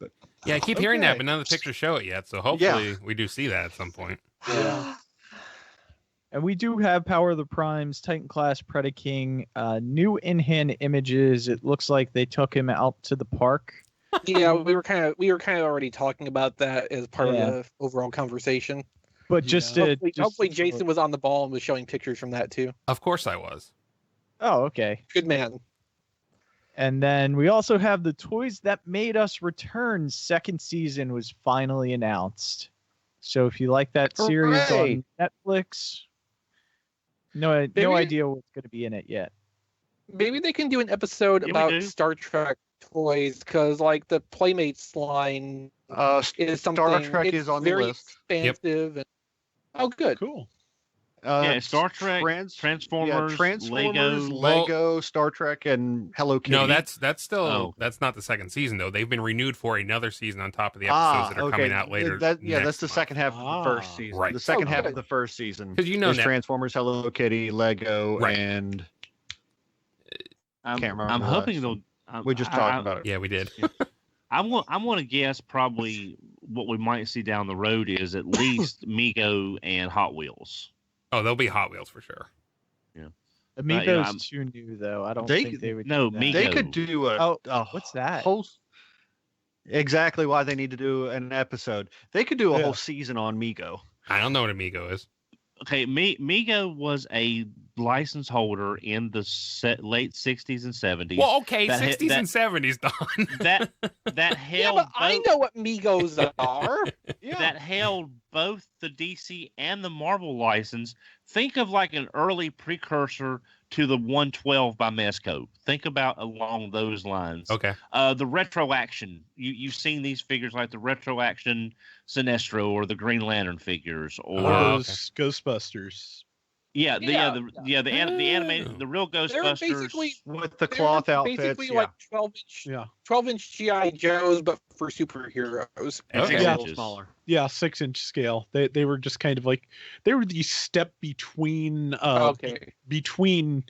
But yeah, I keep hearing that, but none of the pictures show it yet. So hopefully we do see that at some point. Yeah. And we do have Power of the Primes, Titan Class Predaking, new in-hand images. It looks like they took him out to the park. Yeah, we were kind of already talking about that as part of the overall conversation. But hopefully Jason was on the ball and was showing pictures from that too. Of course I was. Oh, okay. Good man. And then we also have the Toys That Made Us Return second season was finally announced. So if you like that series on Netflix, no idea what's going to be in it yet. Maybe they can do an episode about Star Trek toys, because like the Playmates line is something. Star Trek is on the list. Expansive. Yep. And, good. Cool. Star Trek, Transformers, Lego, Star Trek, and Hello Kitty. No, that's still that's not the second season though. They've been renewed for another season on top of the episodes that are coming out later. That's the second half of the first season. Right. The second half of the first season. Because there's Transformers, Hello Kitty, Lego, and I'm hoping they'll. We just talked about it. Yeah, we did. I'm going to guess probably what we might see down the road is at least Mego and Hot Wheels. Oh, they'll be Hot Wheels for sure. Yeah. Amigo's too new though. I don't think they would. No, do that. Mego. They could do what's that? Exactly why they need to do an episode. They could do a whole season on Mego. I don't know what Amigo is. Okay, Mego was a license holder in the late 60s and 70s. Well, okay, 60s and 70s, Don. that held. Yeah, but I know what Migos are. That held both the DC and the Marvel license. Think of like an early precursor to the 112 by Mezco. Think about along those lines. Okay. The retro action. You've seen these figures like the retro action Sinestro or the Green Lantern figures or Ghostbusters. the animated, the real Ghostbusters basically with the cloth outfits. Basically like 12-inch GI Joes, but for superheroes. Okay. A little smaller. Yeah, 6-inch scale. They were just kind of like they were the step between between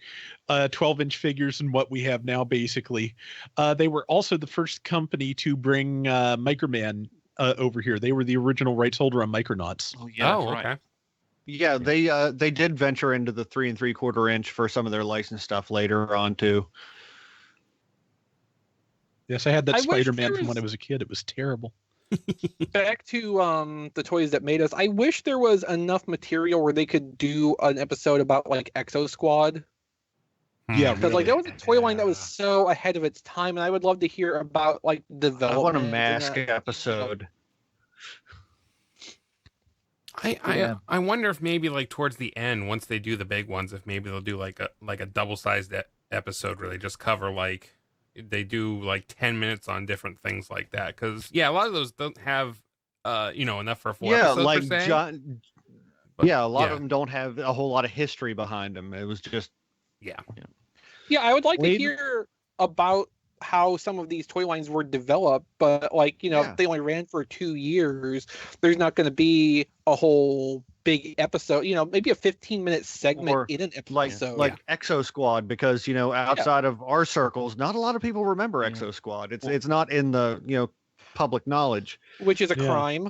12-inch figures and what we have now. Basically, they were also the first company to bring Microman over here. They were the original rights holder on Micronauts. Oh yeah, okay. Right. Yeah, they did venture into the 3 3/4 inch for some of their licensed stuff later on too. Yes, I had that I wish Spider-Man there from was- when I was a kid. It was terrible. Back to the Toys That Made Us. I wish there was enough material where they could do an episode about like Exo Squad. Yeah, Because like that was a toy line that was so ahead of its time, and I would love to hear about like development. I want a in mask that. episode. I wonder if maybe like towards the end, once they do the big ones, if maybe they'll do like a double-sized episode where they just cover like they do like 10 minutes on different things like that. Because a lot of those don't have enough for a full episode. Like per se. John. But, a lot of them don't have a whole lot of history behind them. It was just Yeah, I would like to hear about how some of these toy lines were developed, but like, if they only ran for 2 years, there's not going to be a whole big episode, maybe a 15-minute segment in an episode. like Exo Squad, because, outside of our circles, not a lot of people remember Exo Squad. It's not in the, public knowledge. Which is a crime.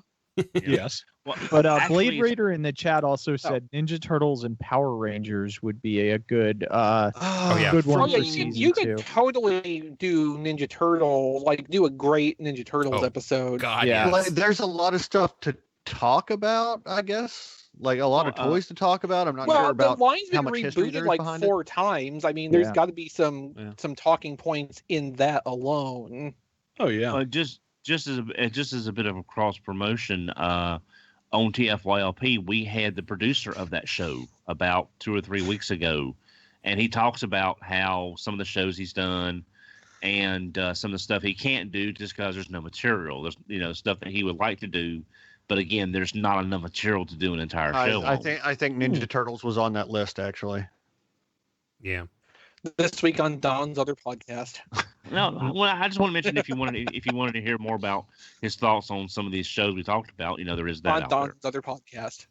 Yes. But Blade Raider in the chat also said Ninja Turtles and Power Rangers would be a good good one for season you 2. could totally do Ninja Turtle, like do a great Ninja Turtles episode. God, Yeah. Like, there's a lot of stuff to talk about, I guess. Like a lot of toys to talk about. I'm not well, sure about the line's how been much history rebooted there is like behind 4 times. I mean, there's Yeah. got to be some talking points in that alone. Oh yeah. Just as a bit of a cross promotion, on TFYLP, we had the producer of that show about 2 or 3 weeks ago, and he talks about how some of the shows he's done and some of the stuff he can't do just because there's no material. There's stuff that he would like to do, but again, there's not enough material to do an entire show. I think Ninja Turtles was on that list actually. Yeah. This week on Don's other podcast. No, well, I just want to mention if you wanted to hear more about his thoughts on some of these shows we talked about, there is that On out Don's there. other podcast.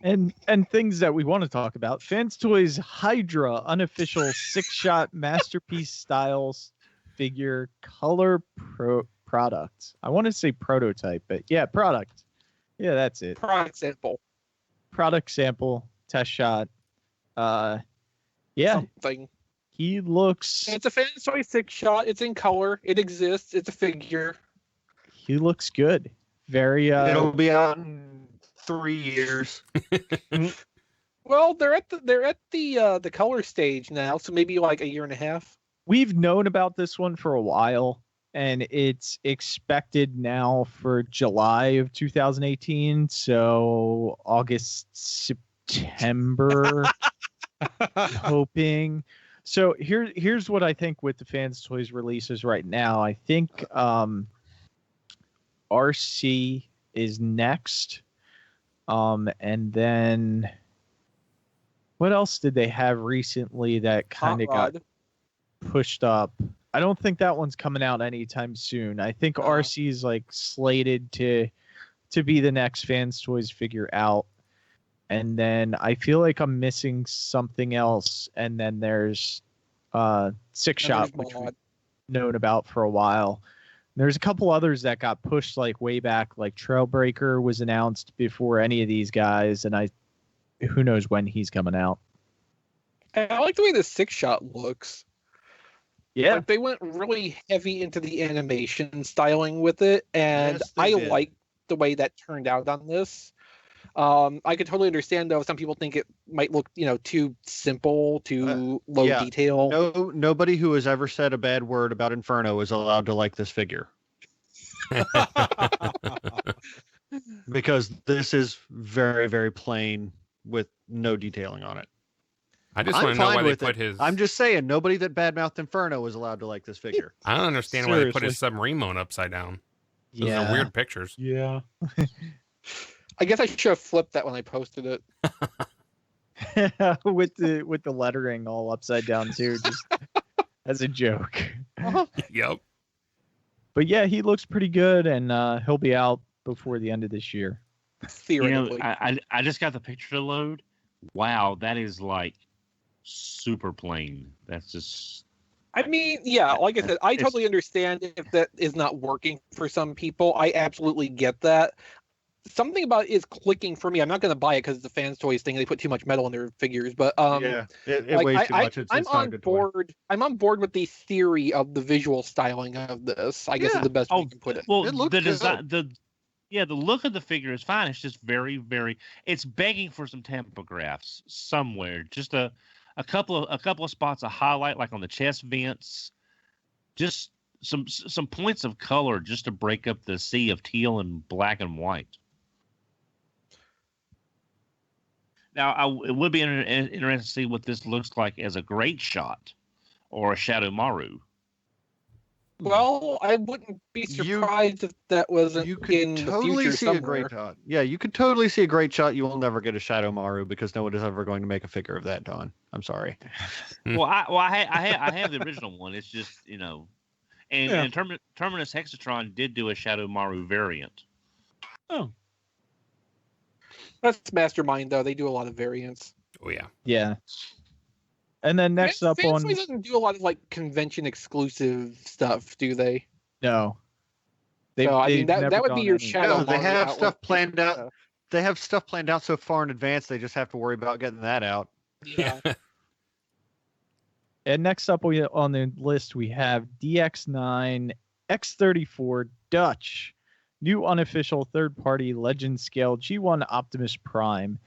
And things that we want to talk about. Fans Toys Hydra unofficial 6-shot masterpiece styles figure color product. I want to say prototype, but yeah, product. Yeah, that's it. Product sample. Product sample, test shot. Yeah, Something. he looks It's a Fans Toy 6-shot. It's in color. It exists. It's a figure. he looks good. Very It'll be out in 3 years. Well, they're at the color stage now, so maybe like a year and a half. we've known about this one for a while, and it's expected now for July of 2018. So August, September, hoping. So here's what I think with the Fans Toys releases right now. I think RC is next. And then what else did they have recently that kind of got pushed up? I don't think that one's coming out anytime soon. I think RC is like slated to be the next Fans Toys figure out. And then I feel like I'm missing something else. And then there's 6-shot, which we've known about for a while. There's a couple others that got pushed like way back, like Trailbreaker was announced before any of these guys, and who knows when he's coming out. I like the way the 6-shot looks. Yeah, Like, they went really heavy into the animation styling with it, and Yes, they I did. like the way that turned out on this. I could totally understand though, some people think it might look, too simple, too low yeah. detail. Nobody who has ever said a bad word about Inferno is allowed to like this figure. Because this is very, very plain with no detailing on it. I just I'm want to know fine why they with put it. his. I'm just saying, nobody that badmouthed Inferno is allowed to like this figure. I don't understand why they put Seriously. his submarine mode upside down. Those yeah. are weird pictures. Yeah. I guess I should have flipped that when I posted it. with the lettering all upside down too, just as a joke. Yep. But yeah, he looks pretty good, and he'll be out before the end of this year. Theoretically. I just got the picture to load. Wow, that is like super plain. That's just. I mean, yeah, like I said, I It's- totally understand if that is not working for some people. I absolutely get that. Something about it is clicking for me. I'm not going to buy it because it's a Fans Toys thing. They put too much metal in their figures, but It weighs too much. I'm It's not a on good toy. board. I'm on board with the theory of the visual styling of this. I guess is the best way you can put it. Well, It looks the good. design, the look of the figure is fine. It's just very, very. It's begging for some tampographs somewhere. Just a couple of spots of highlight, like on the chest vents. Just some points of color, just to break up the sea of teal and black and white. Now, it would be interesting to see what this looks like as a great shot or a Shadow Maru. Well, I wouldn't be surprised if that wasn't You could in the totally future see somewhere. a great shot. Yeah, you could totally see a great shot. You will never get a Shadow Maru because no one is ever going to make a figure of that, Don. I'm sorry. Well, I have the original one. It's just and Yeah. Terminus Hexatron did do a Shadow Maru variant. Oh. That's Mastermind, though. They do a lot of variants. Oh yeah. Yeah. And then next up Fans on Toys doesn't do a lot of like convention exclusive stuff, do they? no. So, I mean, they've that never would be gone your any- shadow. No, they Maru have outlet stuff thing. planned out. They have stuff planned out so far in advance. They just have to worry about getting that out. Yeah. And next up on the list, we have DX9 X34 Dutch new unofficial third-party Legend Scale G1 Optimus Prime.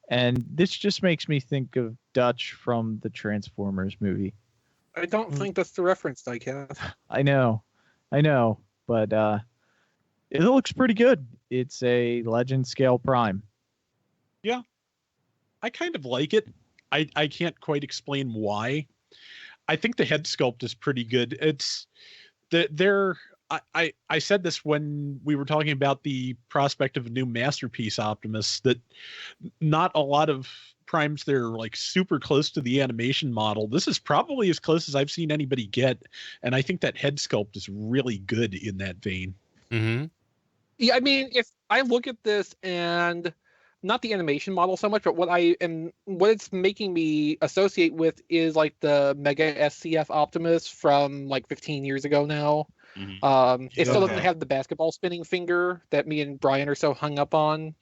And this just makes me think of Dutch from the Transformers movie. I don't think that's the reference, Diecast. I know, but it looks pretty good. It's a Legend Scale Prime. Yeah, I kind of like it. I can't quite explain why. I think the head sculpt is pretty good. It's I said this when we were talking about the prospect of a new masterpiece Optimus, that not a lot of primes that are like super close to the animation model. This is probably as close as I've seen anybody get, and I think that head sculpt is really good in that vein. Mm-hmm. Yeah, I mean, if I look at this and not the animation model so much, but what it's making me associate with is like the Mega SCF Optimus from like 15 years ago now. Mm-hmm. It still doesn't have the basketball spinning finger that me and Brian are so hung up on.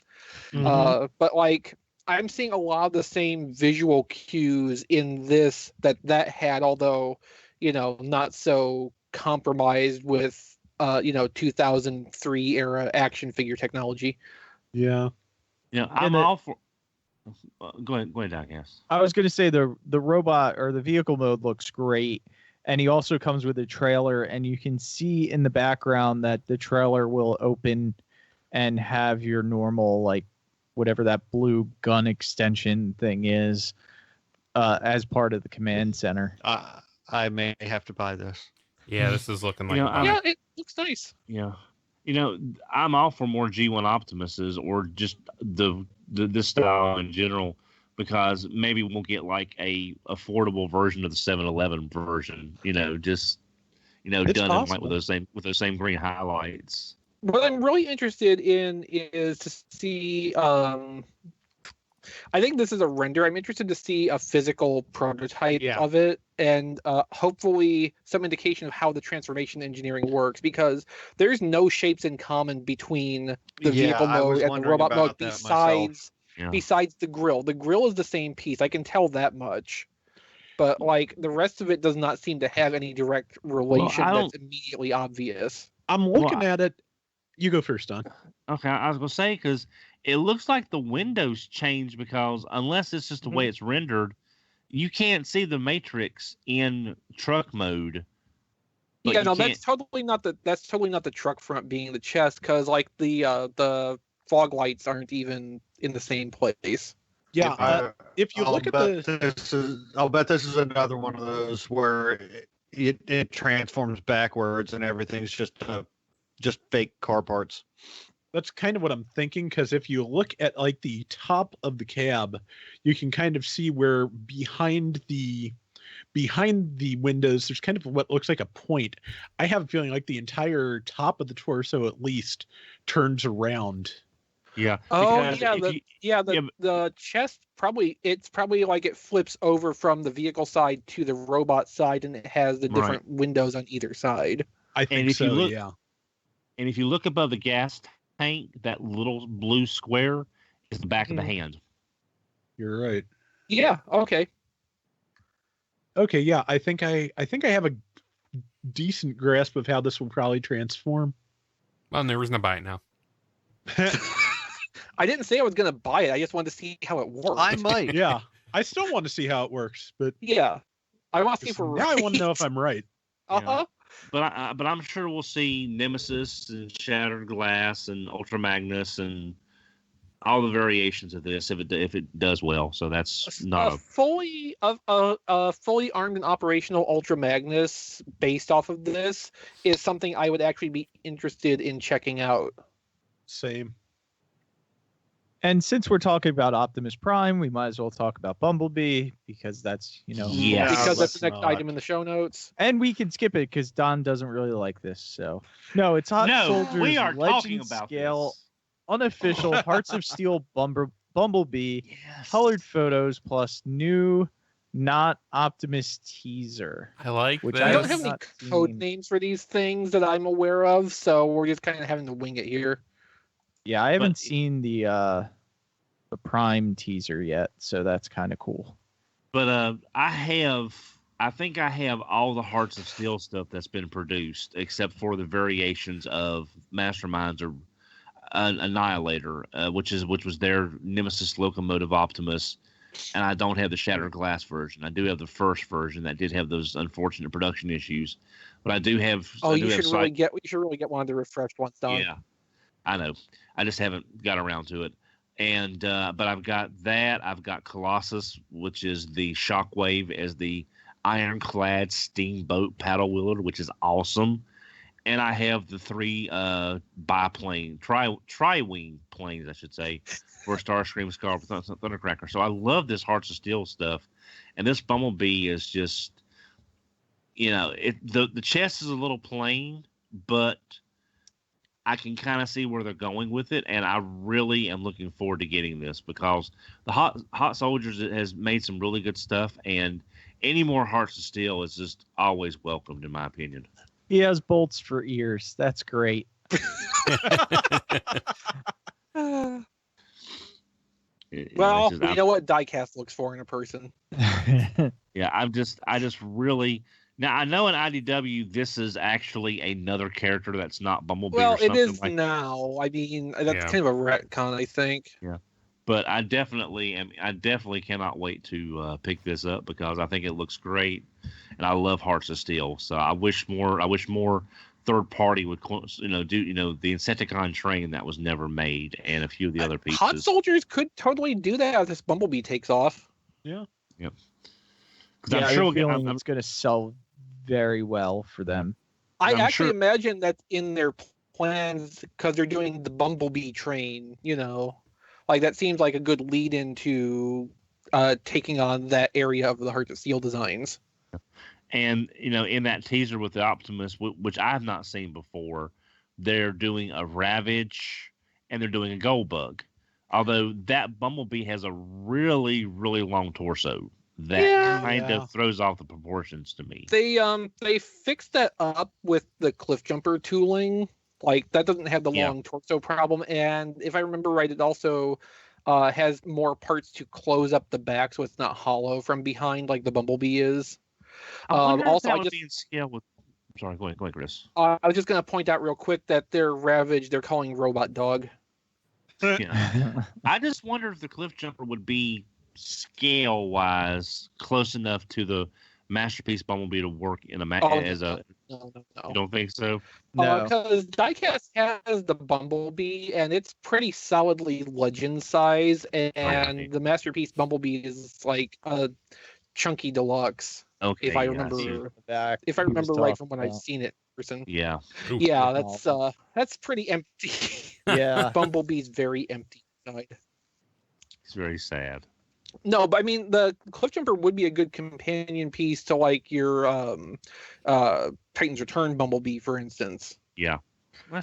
Mhm. But like, I'm seeing a lot of the same visual cues in this that had, although, not so compromised with, 2003 era action figure technology. Yeah. I'm all for. Go ahead, Diecast. I was going to say the robot or the vehicle mode looks great, and he also comes with a trailer, and you can see in the background that the trailer will open and have your normal, like, whatever that blue gun extension thing is, as part of the command center. I may have to buy this. Yeah, this is looking like. Yeah, it looks nice. Yeah. I'm all for more G1 Optimuses or just this style in general, because maybe we'll get like a affordable version of the 7-Eleven version. It's done in, like with those same green highlights. What I'm really interested in is to see. I think this is a render. I'm interested to see a physical prototype of it, and hopefully some indication of how the transformation engineering works, because there's no shapes in common between the vehicle mode and the robot mode besides the grill. The grill is the same piece. I can tell that much. But like the rest of it does not seem to have any direct relation that's immediately obvious. I'm looking at it. You go first, Don. Okay, I was going to say, because it looks like the windows change, because unless it's just the way it's rendered, you can't see the matrix in truck mode. Yeah, no, that's totally not the truck front being the chest, because like the fog lights aren't even in the same place. Yeah, if you look at I'll bet this is another one of those where it transforms backwards and everything's just fake car parts. That's kind of what I'm thinking, because if you look at like the top of the cab, you can kind of see where behind the windows there's kind of what looks like a point. I have a feeling like the entire top of the torso at least turns around. Yeah. Oh yeah, the chest it's probably like it flips over from the vehicle side to the robot side, and it has the different windows on either side. I think so. Yeah. And if you look above the gas tank, that little blue square is the back of the hand. You're right. Yeah. Okay. Okay. Yeah. I think I have a decent grasp of how this will probably transform. Well, there reason to buy it now. I didn't say I was going to buy it. I just wanted to see how it works. I might. Yeah. I still want to see how it works, but yeah, I'm asking for. Now I want to know if I'm right. Uh-huh. But I'm sure we'll see Nemesis and Shattered Glass and Ultra Magnus and all the variations of this if it does well. So that's not a fully armed and operational Ultra Magnus based off of this is something I would actually be interested in checking out. Same. And since we're talking about Optimus Prime, we might as well talk about Bumblebee, because that's, because that's the next item in the show notes. And we can skip it because Don doesn't really like this. So no, it's Hot Soldiers we are Legend talking about Scale this. Unofficial Hearts of Steel Bumblebee colored photos plus new not Optimus teaser. I like which this. I don't have any code names for these things that I'm aware of, so we're just kind of having to wing it here. Yeah, I haven't seen the Prime teaser yet, so that's kind of cool. But I have I think I have all the Hearts of Steel stuff that's been produced, except for the variations of Masterminds or Annihilator, which was their Nemesis Locomotive Optimus, and I don't have the Shattered Glass version. I do have the first version that did have those unfortunate production issues, but I do have. Oh, you should really get one of the refreshed ones done. Yeah, I know. I just haven't got around to it. And but I've got that. I've got Colossus, which is the Shockwave as the ironclad steamboat paddle wheeler, which is awesome. And I have the 3 biplane, tri-wing planes, I should say, for Starscream, Scar, Thundercracker. So I love this Hearts of Steel stuff. And this Bumblebee is just, the chest is a little plain, but I can kind of see where they're going with it. And I really am looking forward to getting this because the Hot Soldiers has made some really good stuff. And any more Hearts of Steel is just always welcomed, in my opinion. He has bolts for ears. That's great. Well, you know what Diecast looks for in a person. Yeah, I just really now I know in IDW this is actually another character that's not Bumblebee. Well, or something it is like now. I mean, that's kind of a retcon, I think. Yeah, but I definitely cannot wait to pick this up because I think it looks great, and I love Hearts of Steel. So I wish more third party would do the Insecticon train that was never made and a few of the other pieces. Hot Soldiers could totally do that if this Bumblebee takes off. Yeah. Yep. Yeah, I'm sure it's going to sell very well for them. I actually imagine that's in their plans because they're doing the Bumblebee train. Like that seems like a good lead into taking on that area of the Hearts of Steel designs. And in that teaser with the Optimus, which I have not seen before, they're doing a Ravage and they're doing a Goldbug. Although that Bumblebee has a really, really long torso that kind of throws off the proportions to me. They fixed that up with the Cliff Jumper tooling. Like that doesn't have the long torso problem, and if I remember right, it also has more parts to close up the back, so it's not hollow from behind like the Bumblebee is. Also, I just be in scale with. Sorry, go ahead, Chris. I was just going to point out real quick that their Ravage they're calling Robot Dog. Yeah. I just wonder if the Cliff Jumper would be scale wise close enough to the Masterpiece Bumblebee to work in as a. No. You don't think so? No, because Diecast has the Bumblebee and it's pretty solidly Legend size, and the Masterpiece Bumblebee is like a chunky deluxe. Okay, if I remember right from when I've seen it in person. Yeah. Oof. Yeah, that's pretty empty. Yeah. Bumblebee's very empty inside. It's very sad. No, but I mean the Cliff Jumper would be a good companion piece to like your Titan's Return Bumblebee, for instance. Yeah.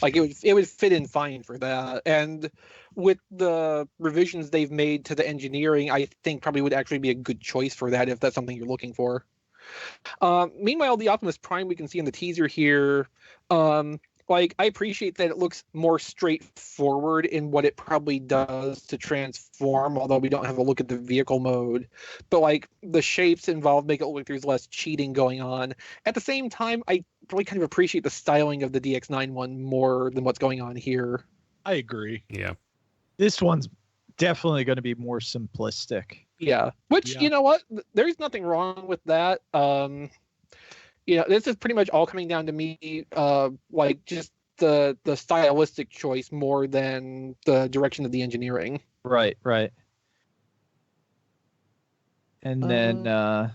Like it would fit in fine for that. And with the revisions they've made to the engineering, I think probably would actually be a good choice for that if that's something you're looking for. Meanwhile, the Optimus Prime we can see in the teaser here, like I appreciate that it looks more straightforward in what it probably does to transform, although we don't have a look at the vehicle mode. But like the shapes involved make it look like there's less cheating going on. At the same time, I really kind of appreciate the styling of the DX9 one more than what's going on here. I agree. Yeah. This one's definitely going to be more simplistic. Yeah. Which, you know what? There's nothing wrong with that. This is pretty much all coming down to me, like just the stylistic choice more than the direction of the engineering. Right. And then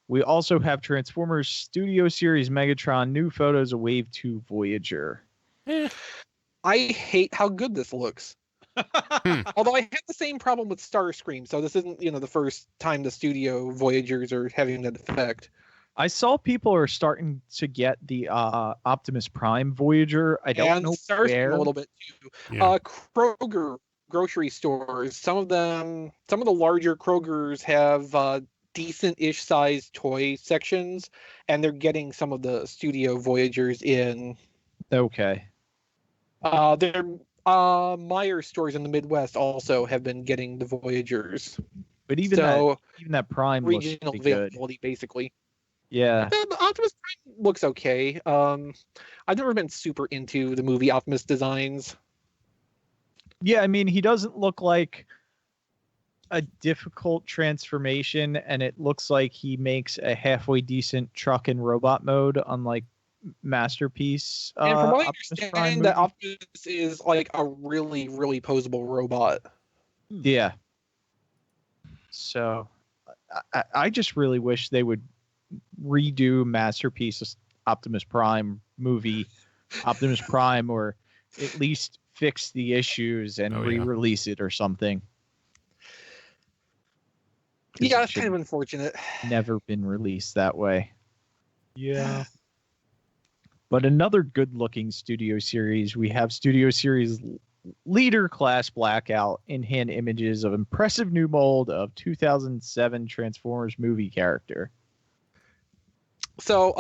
we also have Transformers Studio Series Megatron, new photos of Wave 2 Voyager. I hate how good this looks. Although I had the same problem with Starscream, so this isn't, the first time the Studio Voyagers are having that effect. I saw people are starting to get the Optimus Prime Voyager. I don't know Starscream where. a little bit too. Yeah. Kroger grocery stores. Some of the larger Krogers have decent-ish sized toy sections, and they're getting some of the Studio Voyagers in. Okay. Their Meyer stores in the Midwest also have been getting the Voyagers. But even that Prime looks regional pretty good. availability, basically. Yeah. The Optimus Prime looks okay. I've never been super into the movie Optimus designs. Yeah, I mean, he doesn't look like a difficult transformation, and it looks like he makes a halfway decent truck and robot mode, unlike Masterpiece. And from what I Optimus Prime understand, that movie. Optimus is like a really, really posable robot. Yeah. So I just really wish they would redo Masterpiece Optimus Prime movie, Optimus Prime, or at least fix the issues and re-release it or something. Yeah, that's kind of unfortunate. Never been released that way. Yeah. But another good-looking Studio Series, we have Studio Series Leader Class Blackout in-hand images of impressive new mold of 2007 Transformers movie character. So,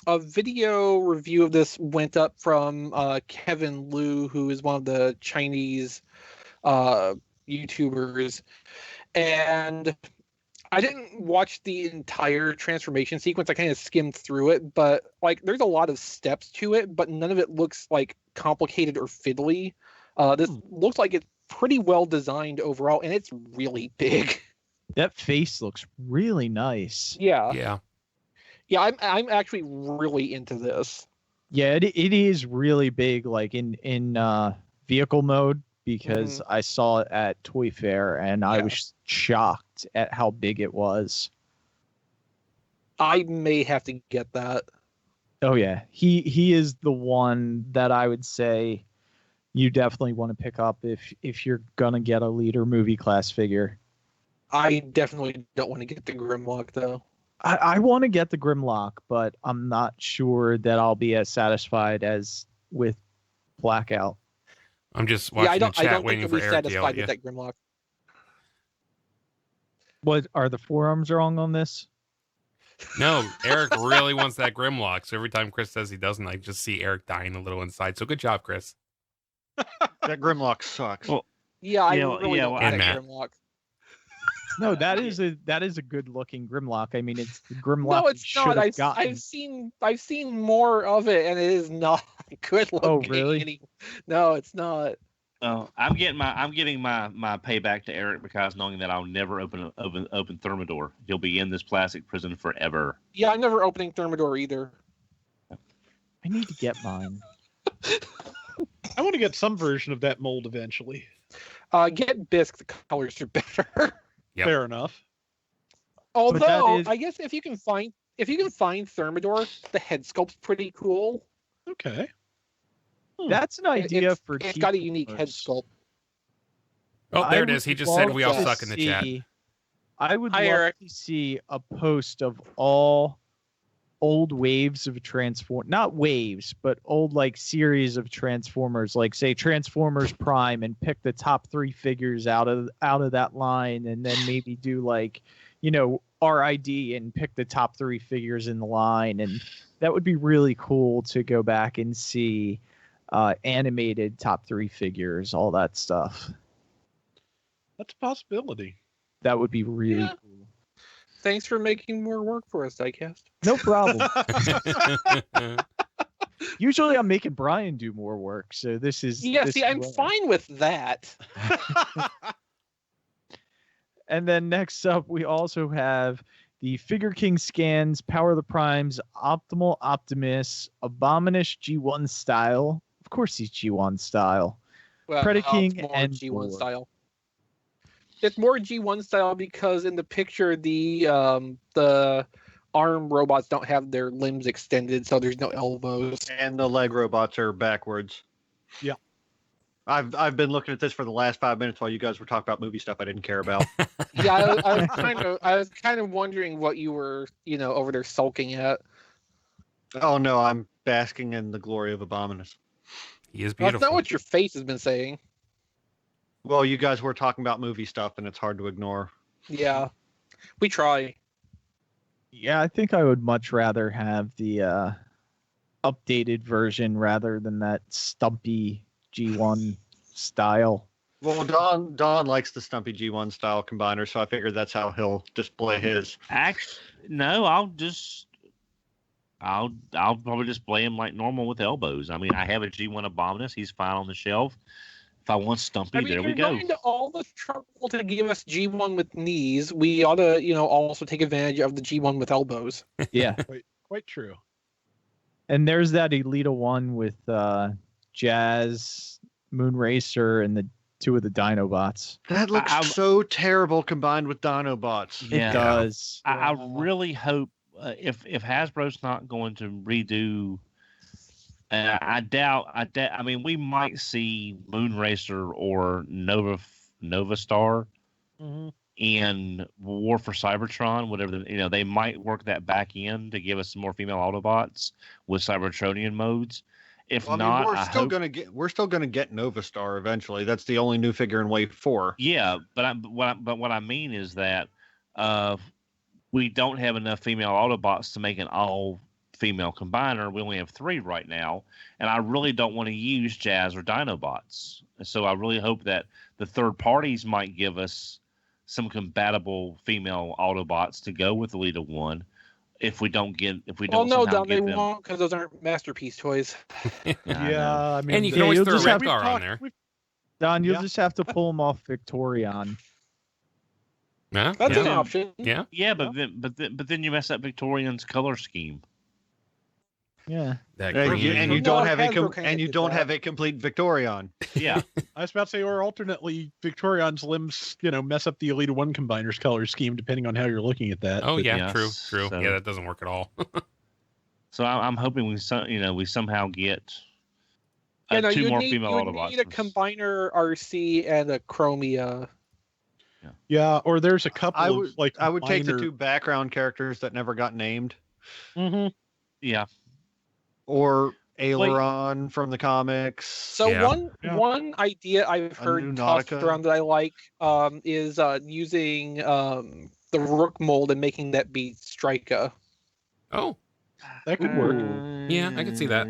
a video review of this went up from Kevin Liu, who is one of the Chinese YouTubers. And I didn't watch the entire transformation sequence. I kind of skimmed through it, but like there's a lot of steps to it, but none of it looks like complicated or fiddly. This looks like it's pretty well designed overall, and it's really big. That face looks really nice. Yeah. I'm actually really into this. Yeah, it is really big, like in vehicle mode, because I saw it at Toy Fair and I was shocked at how big it was. I may have to get that. Oh yeah, he is the one that I would say you definitely want to pick up if you're gonna get a Leader movie class figure. I definitely don't want to get the Grimlock though. I want to get the Grimlock, but I'm not sure that I'll be as satisfied as with Blackout. I'm just watching the chat waiting for Eric to yell at you. With that Grimlock. What are the forearms wrong on this? No, Eric really wants that Grimlock. So every time Chris says he doesn't, I just see Eric dying a little inside. So good job, Chris. That Grimlock sucks. Well, yeah, I really don't like that Grimlock. No, that is a good looking Grimlock. I mean, it's the Grimlock. No, it's not. I've seen more of it, and it is not good looking. Oh, really? No, it's not. I'm getting my payback to Eric because knowing that I'll never open Thermidor. He'll be in this plastic prison forever. Yeah, I'm never opening Thermidor either. I need to get mine. I want to get some version of that mold eventually. Get Bisque. The colors are better. Yep. Fair enough. Although I guess if you can find Thermidor, the head sculpt's pretty cool. Okay. That's an idea for. It's got a unique head sculpt. Oh, there it is. He just said we all suck in the chat. I would love to see a post of all old waves of not waves, but old like series of Transformers, like say Transformers Prime, and pick the top 3 figures out of that line, and then maybe do like, RID and pick the top 3 figures in the line, and that would be really cool to go back and see animated top 3 figures, all that stuff. That's a possibility. That would be really cool. Thanks for making more work for us, Diecast. No problem. Usually I'm making Brian do more work, so this is... I'm fine with that. And then next up, we also have the Figure King Scans, Power of the Primes, Optimal Optimus, Abominus G1 style. Of course he's G1 style. Well, Predaking and G1 style. It's more G1 style because in the picture the arm robots don't have their limbs extended, so there's no elbows. And the leg robots are backwards. Yeah. I've been looking at this for the last 5 minutes while you guys were talking about movie stuff I didn't care about. Yeah, I was kind of wondering what you were, over there sulking at. Oh no, I'm basking in the glory of Abominus. He is beautiful. That's not what your face has been saying. Well, you guys were talking about movie stuff, and it's hard to ignore. Yeah, we try. Yeah, I think I would much rather have the updated version rather than that stumpy G1 style. Well, Don likes the Stumpy G1 style combiner, so I figured that's how he'll display his. Actually, no, I'll probably display him like normal with elbows. I mean, I have a G1 Abominus. He's fine on the shelf. If I want Stumpy, there we go. You're going to all the trouble to give us G1 with knees. We ought to, also take advantage of the G1 with elbows. Yeah. Quite true. And there's that Elita-1 with Jazz, Moonracer, and the 2 of the Dinobots. That looks so terrible combined with Dinobots. It does. I really hope if Hasbro's not going to redo, I doubt. I mean, we might see Moonracer or Nova Star in War for Cybertron, whatever. They might work that back in to give us some more female Autobots with Cybertronian modes. If not, we're still gonna get Nova Star eventually. That's the only new figure in Wave 4. Yeah, but what I mean is that we don't have enough female Autobots to make an all-female combiner. We only have 3 right now, and I really don't want to use Jazz or Dinobots. So I really hope that the third parties might give us some compatible female Autobots to go with Elita-1. If we don't get, no, Don, they won't, because those aren't masterpiece toys. Yeah, I mean, and you can always throw a Reptar on there. Don, you'll just have to pull them off Victorion. Yeah, that's an option. Yeah, but then you mess up Victorian's color scheme. Yeah, and you don't have a complete Victorion. Yeah, I was about to say, or alternately, Victorion's limbs, mess up the Elita-1 combiner's color scheme, depending on how you're looking at that. Oh, yeah, true. So, yeah, that doesn't work at all. So I'm hoping we somehow get 2 more female Autobots. You need a combiner RC and a Chromia. Yeah, or there's a couple I would take the 2 background characters that never got named. Mm-hmm. Yeah. Or Aileron from the comics. So one idea I've heard tossed around that I like is using the Rook mold and making that be Strika. Oh, that could work. Yeah, I can see that.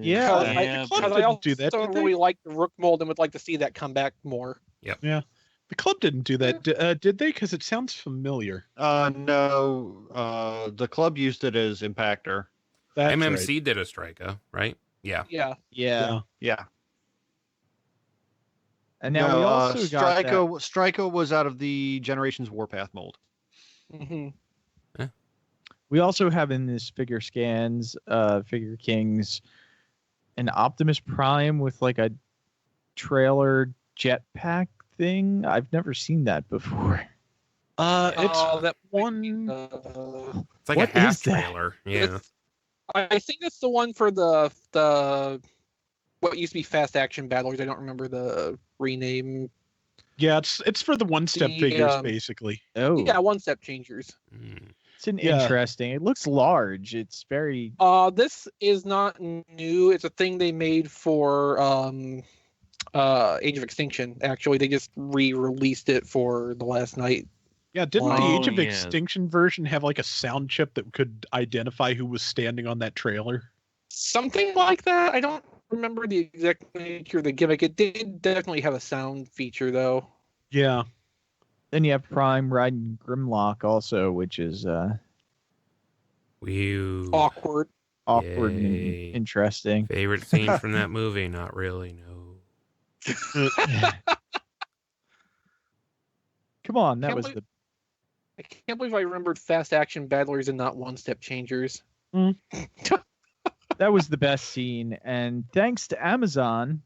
Yeah, because I also really like the Rook mold and would like to see that come back more. Yep. Yeah. The club didn't do that, did they? Because it sounds familiar. No. The club used it as Impactor. That's MMC right. did a Strika, right? Yeah. And now we also got Strika was out of the Generations Warpath mold. Mm-hmm. Yeah. We also have in this Figure Scans, Figure Kings, an Optimus Prime with like a trailer jetpack thing. I've never seen that before. It's that one. It's like a half trailer. Yeah. I think that's the one for the what used to be Fast Action Battlers. I don't remember the rename. Yeah, it's for the one-step figures, basically. Oh, yeah, one-step changers. It's interesting. It looks large. It's very. This is not new. It's a thing they made for Age of Extinction. Actually, they just re-released it for the last night. Yeah, didn't the Age of Extinction version have like a sound chip that could identify who was standing on that trailer? Something like that. I don't remember the exact nature of the gimmick. It did definitely have a sound feature, though. Yeah. Then you have Prime riding Grimlock also, which is awkward and interesting. Favorite scene from that movie? Not really, no. Come on, I can't believe I remembered Fast Action Battlers and not one-step changers. That was the best scene. And thanks to Amazon,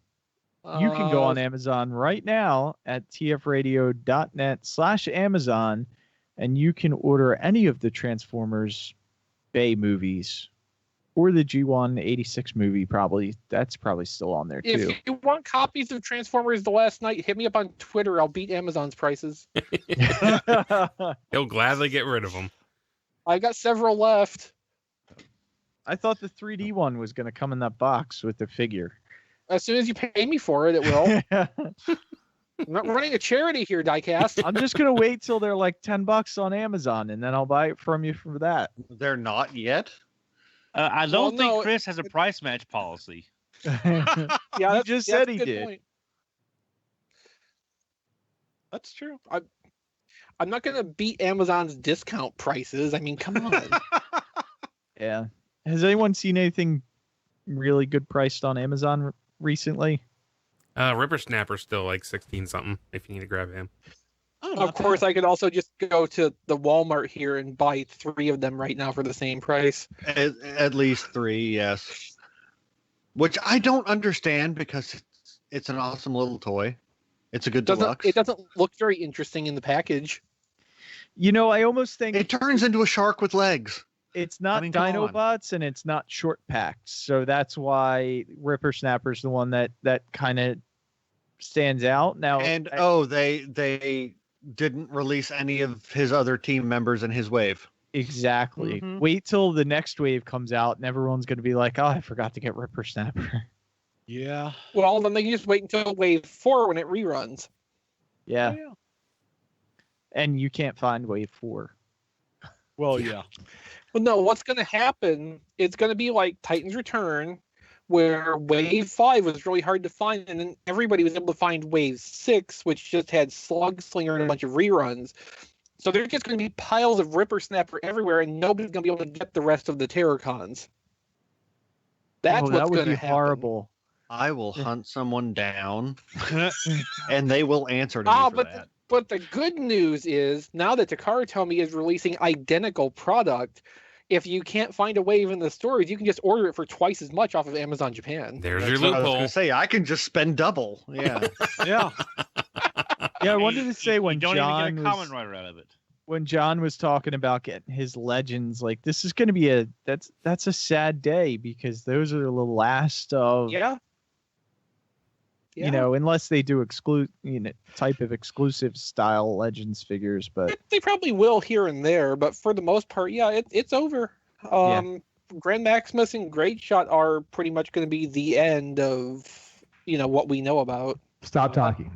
you can go on Amazon right now at tfradio.net/Amazon, and you can order any of the Transformers Bay movies or the G1 86 movie. That's probably still on there too. If you want copies of Transformers The Last Night, hit me up on Twitter. I'll beat Amazon's prices. He'll gladly get rid of them. I got several left. I thought the 3D one was going to come in that box with the figure. As soon as you pay me for it, it will. I'm not running a charity here, Diecast. I'm just going to wait till they're like $10 on Amazon, and then I'll buy it from you for that. They're not yet? I don't think Chris has a price match policy. Yeah, he just said he did. Point. That's true. I'm not gonna beat Amazon's discount prices. I mean, come on. Yeah. Has anyone seen anything really good priced on Amazon recently? Ripper Snapper's still like 16 something if you need to grab him. Oh, Of course, I could also just go to the Walmart here and buy 3 of them right now for the same price. At least 3, yes. Which I don't understand because it's an awesome little toy. It's a good deluxe. It doesn't look very interesting in the package. You know, I almost think It turns into a shark with legs. it's not come on. Dinobots and it's not short packs. So that's why Ripper Snapper's the one that kind of stands out. Now, And they didn't release any of his other team members in his wave. exactly. Mhm. Wait till the next wave comes out and everyone's going to be like, "Oh, I forgot to get Ripper Snapper." Yeah. Well, then they can just wait until Wave 4 when it reruns. Yeah. Yeah. And you can't find Wave 4. Well, yeah. Well, no, what's going to happen, it's going to be like Titan's Return, where Wave 5 was really hard to find, and then everybody was able to find Wave 6, which just had Slugslinger and a bunch of reruns. So there's just going to be piles of Ripper Snapper everywhere, and nobody's going to be able to get the rest of the Terracons. That's what's that would going to be happen. horrible. I will hunt someone down, and they will answer to me for that. But the good news is, now that Takara Tomy is releasing identical product, if you can't find a wave in the stores, you can just order it for twice as much off of Amazon Japan. There's That's your what I was loophole. gonna say. I can just spend double. Yeah. Yeah. Yeah, I wanted to say when you don't John even get a was, common writer out of it. when John was talking about getting his legends, like this is going to be that's a sad day because those are the last of Yeah. you know, unless they do type of exclusive style legends figures, but They probably will here and there, but for the most part, yeah, it's over. Grand Maximus and Great Shot are pretty much going to be the end of what we know about. Stop talking.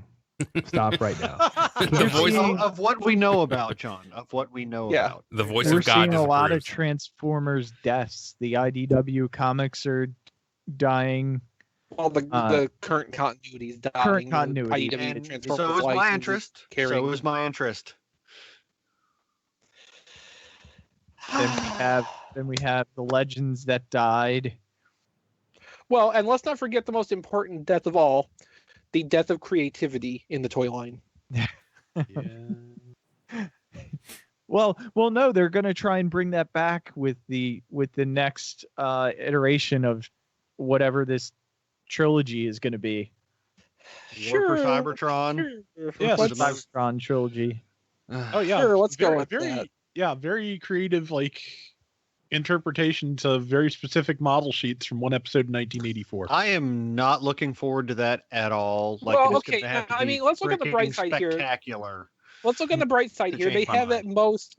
Stop right now. The voice, of what we know about, John. Of what we know Yeah. about. the voice we're of God seeing a lot of disapproves. Transformers deaths. The IDW comics are dying. Well, the current continuity is dying. Current continuity. IDW, the And Transformers so is my license interest. carrying- So is my interest. Then we have the legends that died. Well, and let's not forget the most important death of all, the death of creativity in the toy line. Well, no, they're going to try and bring that back with the next iteration of whatever this trilogy is going to be. War for Cybertron. Yes. Was it my- Cybertron trilogy. Oh yeah. Sure, let's go very, with very, that. Yeah, very creative, interpretations of very specific model sheets from one episode in 1984. I am not looking forward to that at all. Well, it's okay, gonna have to I be mean, let's look at the bright freaking side here. Spectacular. Let's look on the bright side To here. They change my have mind. at most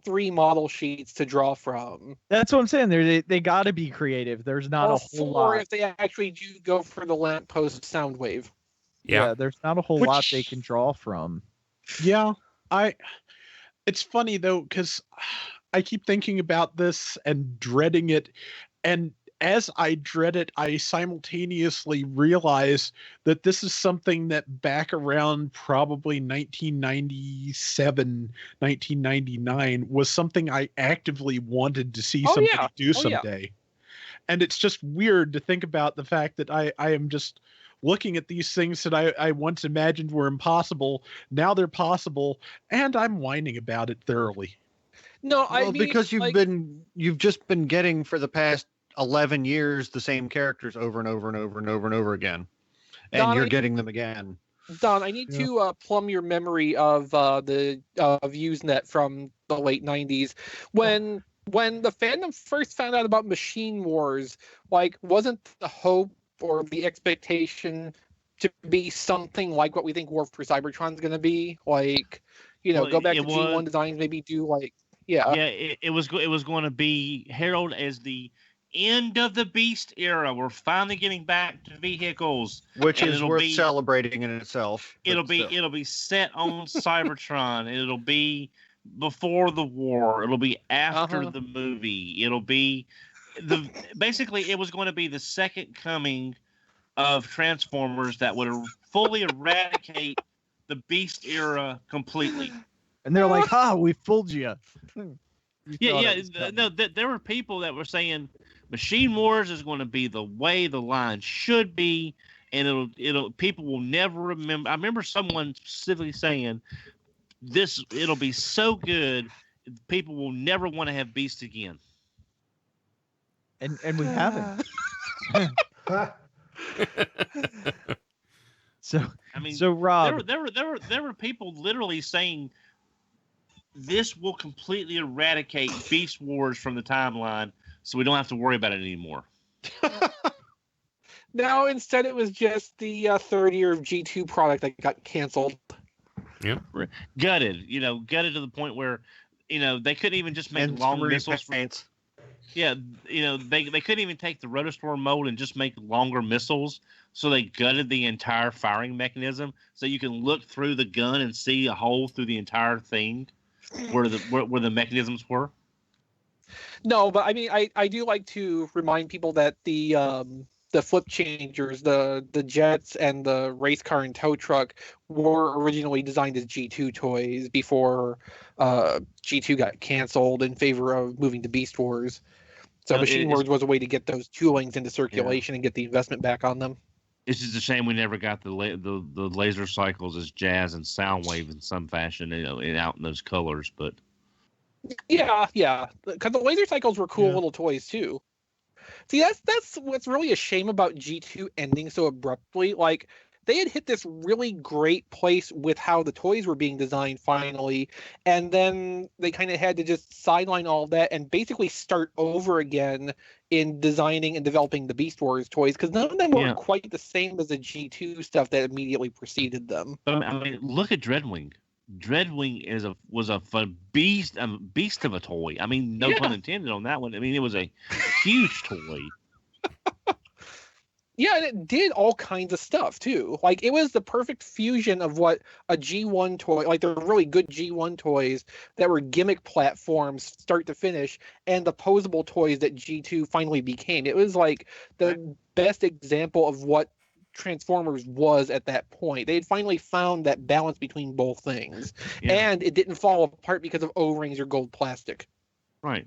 3 model sheets to draw from. That's what I'm saying. They got to be creative. There's not Or a whole 4 lot. if they actually do go for the lamppost sound wave. Yeah. There's not a whole lot they can draw from. Yeah, it's funny though, because I keep thinking about this and dreading it, and as I dread it, I simultaneously realize that this is something that back around probably 1997, 1999 was something I actively wanted to see somebody do someday. And it's just weird to think about the fact that I am just looking at these things that I once imagined were impossible. Now they're possible, and I'm whining about it thoroughly. No, I Well, mean, because you've just been getting for the past 11 years the same characters over and over and over and over and over again, and Don, you're I- getting them again. Don, I need to plumb your memory of the Usenet from the late 90s. When the fandom first found out about Machine Wars, wasn't the hope or the expectation to be something like what we think War for Cybertron is going to be? Go back to G1 designs, maybe do It was going to be heralded as the end of the Beast era. We're finally getting back to vehicles, Which and is it'll worth be- celebrating in itself. but It'll be set on Cybertron. It'll be before the war. It'll be after the movie. It'll be basically it was going to be the second coming of Transformers that would fully eradicate the Beast era completely. And they're like, "Ha, we fooled you." There were people that were saying Machine Wars is going to be the way the line should be, and it'll people will never remember. I remember someone specifically saying it'll be so good, people will never want to have Beast again. And we haven't. So I mean, so Rob, there were people literally saying this will completely eradicate Beast Wars from the timeline, so we don't have to worry about it anymore. No, instead it was just the third year of G2 product that got canceled. Yep. Gutted to the point where, they couldn't even just make long missiles. They couldn't even take the Rotostorm mold and just make longer missiles. So they gutted the entire firing mechanism, so you can look through the gun and see a hole through the entire thing where the mechanisms were. No, but I mean, I do like to remind people that the flip changers, the jets, and the race car and tow truck were originally designed as G2 toys before G2 got canceled in favor of moving to Beast Wars. So Machine Wars was a way to get those toolings into circulation and get the investment back on them. It's just a shame we never got the laser cycles as Jazz and Soundwave in some fashion, out in those colors. But yeah, because the laser cycles were cool little toys too. See, that's what's really a shame about G2 ending so abruptly. Like, they had hit this really great place with how the toys were being designed finally, and then they kind of had to just sideline all of that and basically start over again in designing and developing the Beast Wars toys, because none of them were quite the same as the G2 stuff that immediately preceded them. But I mean, look at Dreadwing. Dreadwing was a fun beast of a toy. I mean, no pun intended on that one. I mean, it was a huge toy. Yeah, and it did all kinds of stuff too. Like, it was the perfect fusion of what a G1 toy, like the really good G1 toys that were gimmick platforms start to finish, and the posable toys that G2 finally became. It was like the best example of what Transformers was at that point. They had finally found that balance between both things, and it didn't fall apart because of O-rings or gold plastic. Right.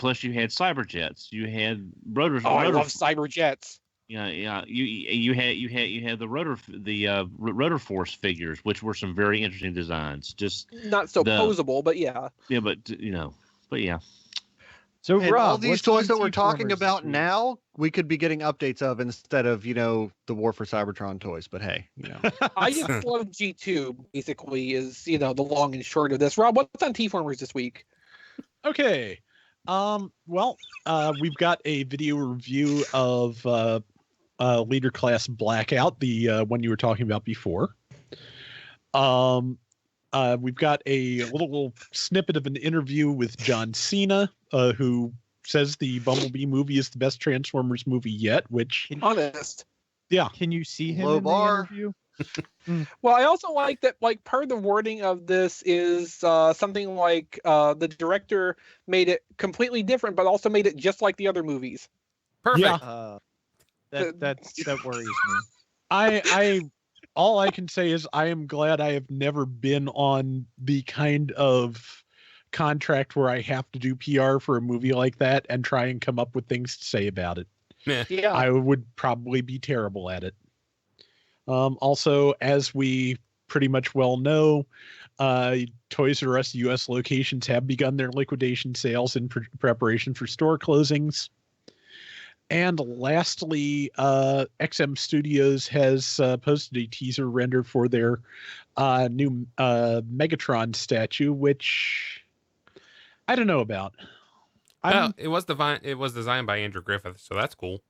Plus you had Cyberjets. You had rotors. Oh, I love Cyberjets. Yeah. You had the Rotor Force figures, which were some very interesting designs. Just not so posable, but yeah. Yeah, but yeah. So and Rob, all these toys that we're talking about now, we could be getting updates of instead of the War for Cybertron toys. But hey, I just love G2. Basically, is the long and short of this. Rob, what's on TFormers this week? Okay. We've got a video review of Leader Class Blackout, the one you were talking about before. We've got a little snippet of an interview with John Cena, who says the Bumblebee movie is the best Transformers movie yet, which... Honest. Yeah. Can you see him Low in bar. the interview? Well, I also like that, like, part of the wording of this is something like the director made it completely different, but also made it just like the other movies. Perfect. Yeah. That worries me. All I can say is I am glad I have never been on the kind of contract where I have to do PR for a movie like that and try and come up with things to say about it. Yeah. I would probably be terrible at it. Also, as we pretty much well know, Toys R Us U.S. locations have begun their liquidation sales in preparation for store closings. And lastly, XM Studios has posted a teaser render for their new Megatron statue, which I don't know about. It was designed by Andrew Griffith, so that's cool.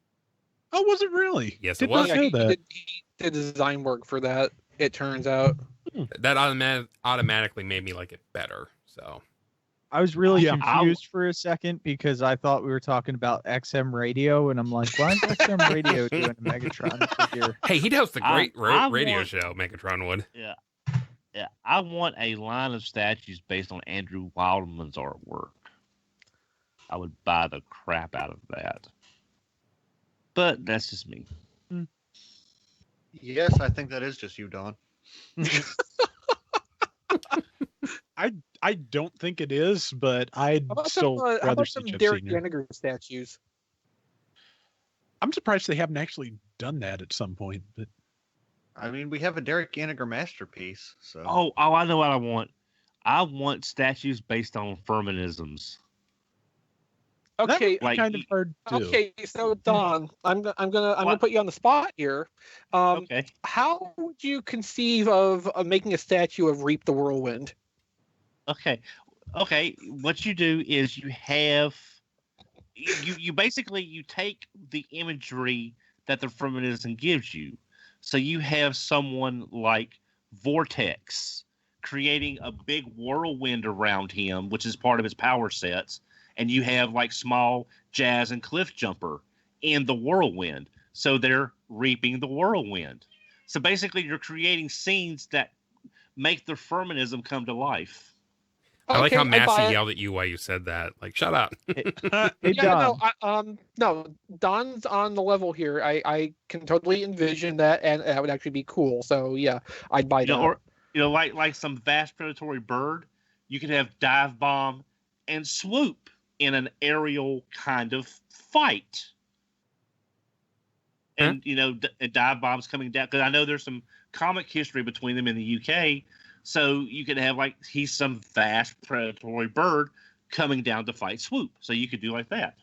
Oh, was it really? Yes, Did it was. not know that. He did design work for that, it turns out. That automatically made me like it better. So I was really confused for a second because I thought we were talking about XM Radio, and I'm like, why is XM Radio doing a Megatron figure? Hey, he'd host a great radio show, Megatron would. Yeah. Yeah. I want a line of statues based on Andrew Wildman's artwork. I would buy the crap out of that. But that's just me. Yes, I think that is just you, Don. I don't think it is, but I'd still how rather about see some Jeff Derek Senior. Janiger statues? I'm surprised they haven't actually done that at some point. But I mean, we have a Derek Gallagher masterpiece. So Oh, I know what I want. I want statues based on Furmanisms. Okay, that would be kind of hard to do. okay. So Don, I'm gonna put you on the spot here. Okay. How would you conceive of making a statue of Reap the Whirlwind? Okay. What you do is you have you basically you take the imagery that the Furmanism gives you. So you have someone like Vortex creating a big whirlwind around him, which is part of his power sets, and you have like small Jazz and Cliff Jumper in the whirlwind. So they're reaping the whirlwind. So basically you're creating scenes that make the Furmanism come to life. I like how Okay, I buy Massey it. yelled at you while you said that. Like, shut up. Hey, Yeah, Don. no, Don's on the level here. I can totally envision that, and that would actually be cool. So yeah, I'd buy that. Or like some vast predatory bird, you could have Dive Bomb and Swoop in an aerial kind of fight. And Dive Bomb's coming down, because I know there's some comic history between them in the UK. So you could have like he's some vast predatory bird coming down to fight Swoop. So you could do like that.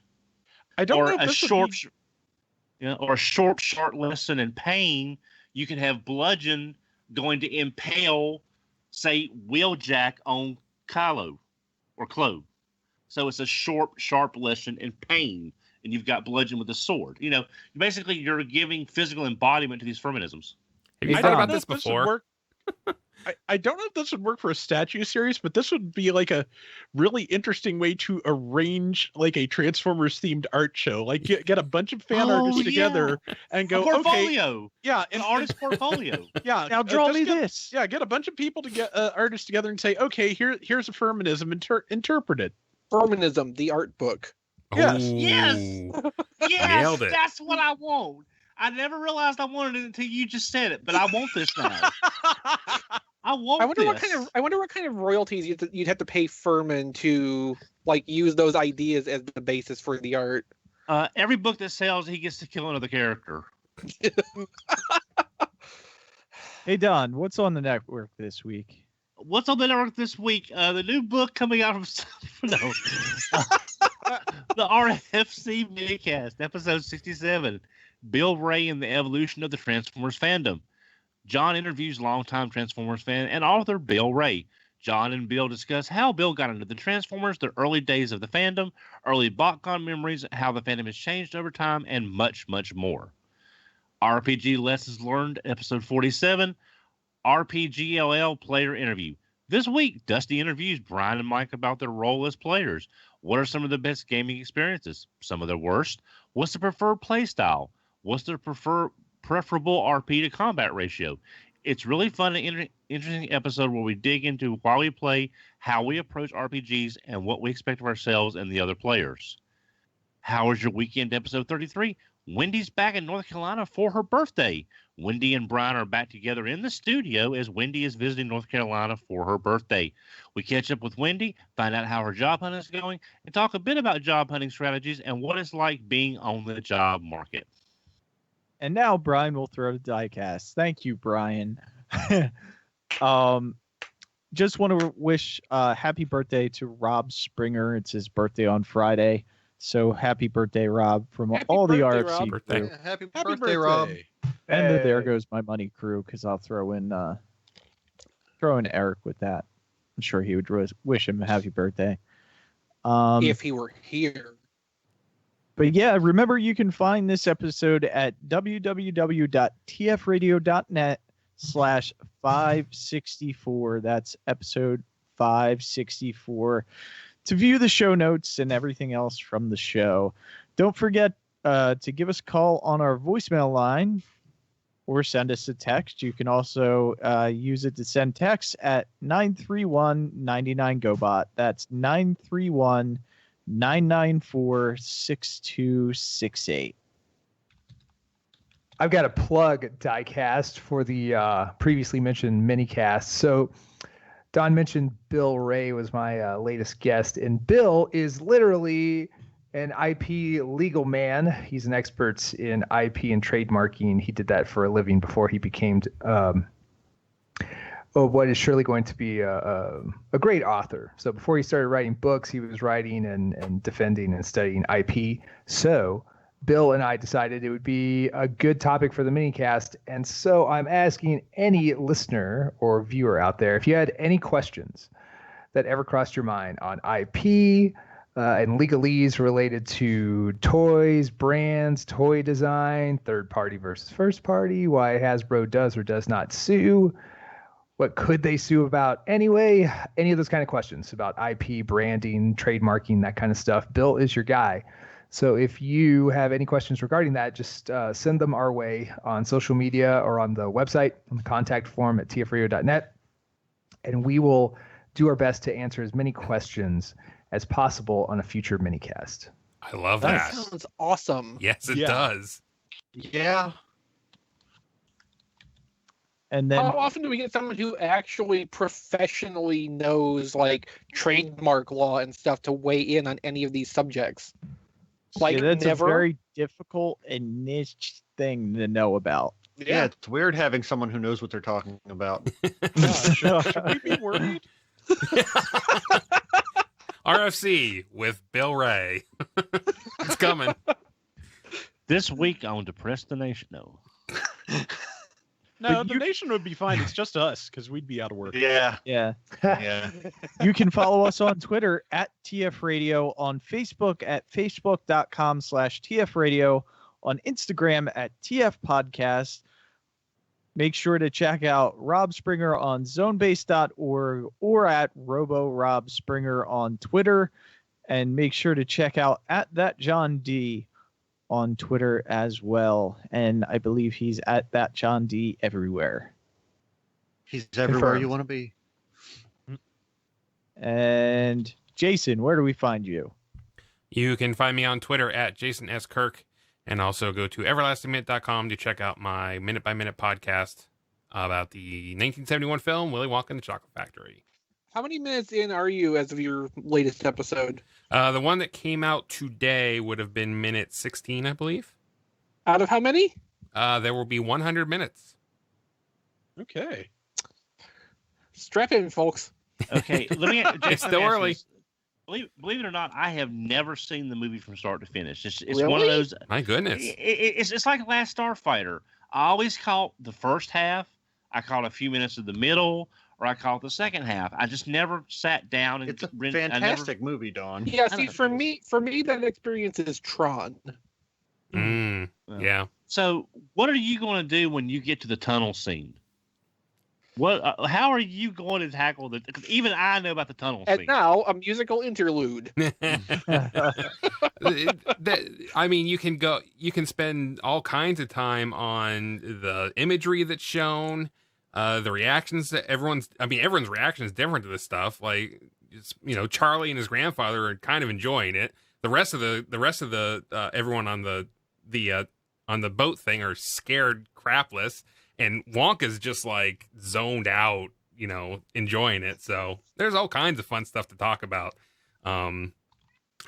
I don't Or know if a this short, would be... or a short lesson in pain. You could have Bludgeon going to impale, say, Wheeljack on Kylo or Clo. So it's a sharp lesson in pain, and you've got Bludgeon with a sword. Basically you're giving physical embodiment to these Furmanisms. Have you I thought don't about know this if would before? work. I don't know if this would work for a statue series, but this would be like a really interesting way to arrange like a Transformers themed art show. Like get a bunch of fan artists together and go, A portfolio. okay, yeah, An artist portfolio. yeah. Now draw me just get- this. Yeah, get a bunch of people to get artists together and say, okay, here's a Furmanism, interpret it. Furmanism, the art book. Yes. Yes. Yes, Nailed it. that's what I want. I never realized I wanted it until you just said it, but I want this now. I want I wonder this. what kind of royalties you'd have to pay Furman to like use those ideas as the basis for the art. Every book that sells, he gets to kill another character. Hey, Don, what's on the network this week? What's on the network this week? The new book coming out from the RFC minicast, episode 67. Bill Ray and the evolution of the Transformers fandom. John interviews longtime Transformers fan and author Bill Ray. John and Bill discuss how Bill got into the Transformers, the early days of the fandom, early BotCon memories, how the fandom has changed over time, and much, much more. RPG Lessons Learned, episode 47. RPGLL player interview. This week, Dusty interviews Brian and Mike about their role as players. What are some of the best gaming experiences? Some of the worst? What's the preferred play style? What's the preferable RP to combat ratio? It's really fun and interesting episode where we dig into why we play, how we approach RPGs, and what we expect of ourselves and the other players. How was your weekend? Episode 33. Wendy's back in North Carolina for her birthday. Wendy and Brian are back together in the studio as Wendy is visiting North Carolina for her birthday. We catch up with Wendy, find out how her job hunt is going, and talk a bit about job hunting strategies and what it's like being on the job market. And now Brian will throw the diecast. Thank you, Brian. Just want to wish happy birthday to Rob Springer. It's his birthday on Friday. So happy birthday, Rob, from Happy all the birthday, RFC Rob. crew. Yeah, happy Happy birthday, Rob. And the There Hey. Goes My Money crew, because I'll throw in Eric with that. I'm sure he would wish him a happy birthday. If he were here. But yeah, remember you can find this episode at www.tfradio.net/564. That's episode 564. To view the show notes and everything else from the show. Don't forget to give us a call on our voicemail line or send us a text. You can also use it to send texts at 931-99-GOBOT. That's 931-994-6268. I've got to plug Diecast for the previously mentioned minicast. So Don mentioned Bill Ray was my latest guest, and Bill is literally an IP legal man. He's an expert in IP and trademarking. He did that for a living before he became what is surely going to be a great author. So before he started writing books, he was writing and defending and studying IP. So Bill and I decided it would be a good topic for the minicast. And so I'm asking any listener or viewer out there, if you had any questions that ever crossed your mind on IP and legalese related to toys, brands, toy design, third party versus first party, why Hasbro does or does not sue, what could they sue about anyway, any of those kind of questions about IP, branding, trademarking, that kind of stuff, Bill is your guy. So if you have any questions regarding that, just send them our way on social media or on the website, on the contact form at tfradio.net, and we will do our best to answer as many questions as possible on a future minicast. I love that. That sounds awesome. Yes, it does. Yeah. And then How often do we get someone who actually professionally knows like trademark law and stuff to weigh in on any of these subjects? Like that's never. a very difficult and niche thing to know about. Yeah, it's weird having someone who knows what they're talking about. Should we be worried? RFC with Bill Ray. It's coming. This week on Depress the Nation. No. No, the nation would be fine. It's just us because we'd be out of work. Yeah. Yeah. Yeah. You can follow us on Twitter at TF Radio, on Facebook at facebook.com/TF Radio, on Instagram at TF Podcast. Make sure to check out Rob Springer on zonebase.org or at RoboRobSpringer on Twitter. And make sure to check out at that John D on Twitter as well. And I believe he's at that John D everywhere. He's everywhere Confirmed. you want to be. And Jason, where do we find you? You can find me on Twitter at Jason S. Kirk, and also go to everlastingminute.com to check out my minute-by-minute podcast about the 1971 film Willy Wonka and the Chocolate Factory. How many minutes in are you as of your latest episode? The one that came out today would have been minute 16, I believe. Out of how many? There will be 100 minutes. Okay. Strap in, folks. Okay, let me. Jason, It's still let me ask early. this. Believe it or not, I have never seen the movie from start to finish. It's one Really? of those. My goodness. It's like Last Starfighter. I always caught the first half. I caught a few minutes of the middle, or I caught the second half. I just never sat down and. It's a fantastic movie, Don. Yeah, see, for me, that experience is Tron. Yeah. So, what are you going to do when you get to the tunnel scene? What? How are you going to tackle the? Because even I know about the tunnel And scene. now a musical interlude. I mean, you can spend all kinds of time on the imagery that's shown, the reactions that everyone's reaction is different to this stuff. Like, Charlie and his grandfather are kind of enjoying it. The rest of the everyone on the boat thing are scared crapless, and Wonka's just like zoned out, enjoying it. So there's all kinds of fun stuff to talk about. I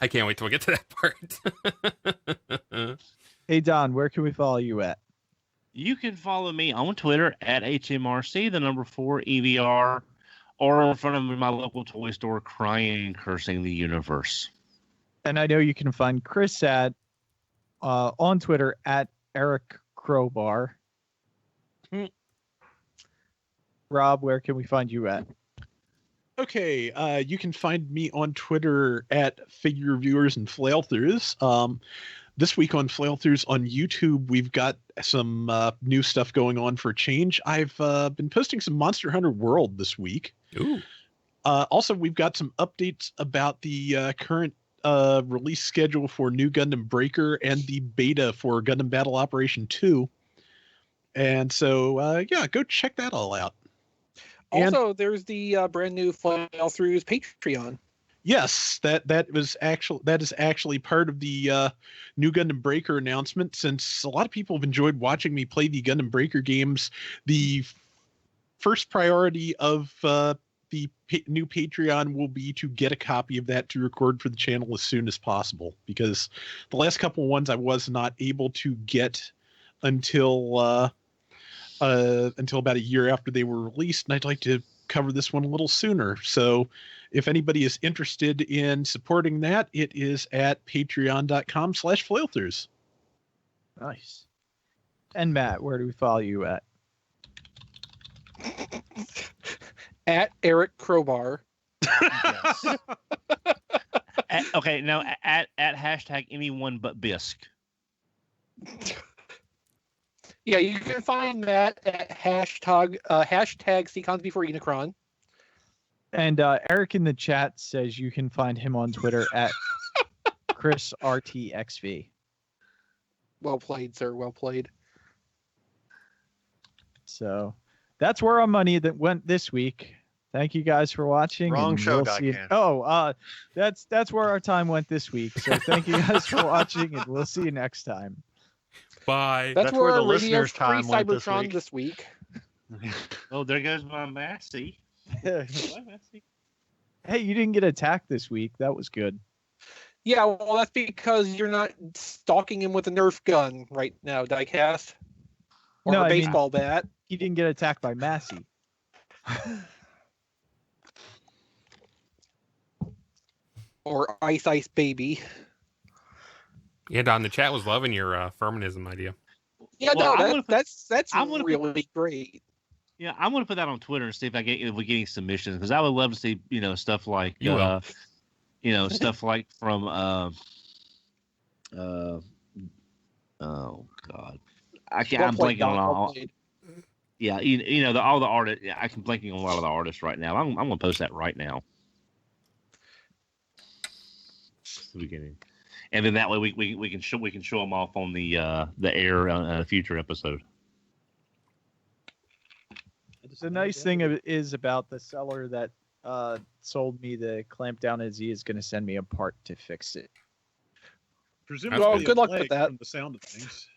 can't wait till we get to that part. Hey, Don, where can we follow you at? You can follow me on Twitter at HMRC, the number 4 EVR, or in front of my local toy store crying and cursing the universe. And I know you can find Chris at on Twitter at Eric Crowbar. Rob, where can we find you at? Okay, you can find me on Twitter at Figure Viewers and Flailthroughs. This week on Flailthroughs on YouTube, we've got some new stuff going on for a change. I've been posting some Monster Hunter World this week. Ooh. Also, we've got some updates about the current release schedule for New Gundam Breaker and the beta for Gundam Battle Operation 2. And so, go check that all out. Also, there's the brand new Flailthroughs Patreon. Yes, that is actually part of the new Gundam Breaker announcement. Since a lot of people have enjoyed watching me play the Gundam Breaker games, the first priority of new Patreon will be to get a copy of that to record for the channel as soon as possible, because the last couple of ones I was not able to get until about a year after they were released, and I'd like to cover this one a little sooner. So if anybody is interested in supporting that, it is at patreon.com/flailthroughs. Nice. And Matt, where do we follow you at? At Eric Crowbar. Yes. Okay, now at hashtag anyone but Bisque. Yeah, you can find Matt at hashtag Seacons before Unicron. And Eric in the chat says you can find him on Twitter at ChrisRTXV. Well played, sir. Well played. So that's where our money that went this week. Thank you guys for watching. Wrong and show, see you- Diecast. Oh, that's where our time went this week. So thank you guys for watching, and we'll see you next time. Bye. That's where where the our listeners' free time went this Cybertron week. this week. Oh, there goes my Massey. Bye, Massey. Hey, you didn't get attacked this week. That was good. Yeah, well, that's because you're not stalking him with a Nerf gun right now, Diecast. Or No, a I mean- baseball bat. He didn't get attacked by Massey. Or Ice Baby. Yeah, Don, the chat was loving your feminism idea. Yeah, Well, I'm no, gonna put- that's I'm gonna put- really great. Yeah, I'm gonna put that on Twitter and see if if we're getting submissions, because I would love to see stuff like You will. stuff like from oh god, I'm blanking on all. Yeah, all the artists. Yeah, I'm blanking on a lot of the artists right now. I'm gonna post that right now. The beginning, and then that way we can show them off on the air on a future episode. The nice thing is about the seller that sold me the Clampdown is he is going to send me a part to fix it. Presumably, Well, a good luck with leg that. From the sound of things,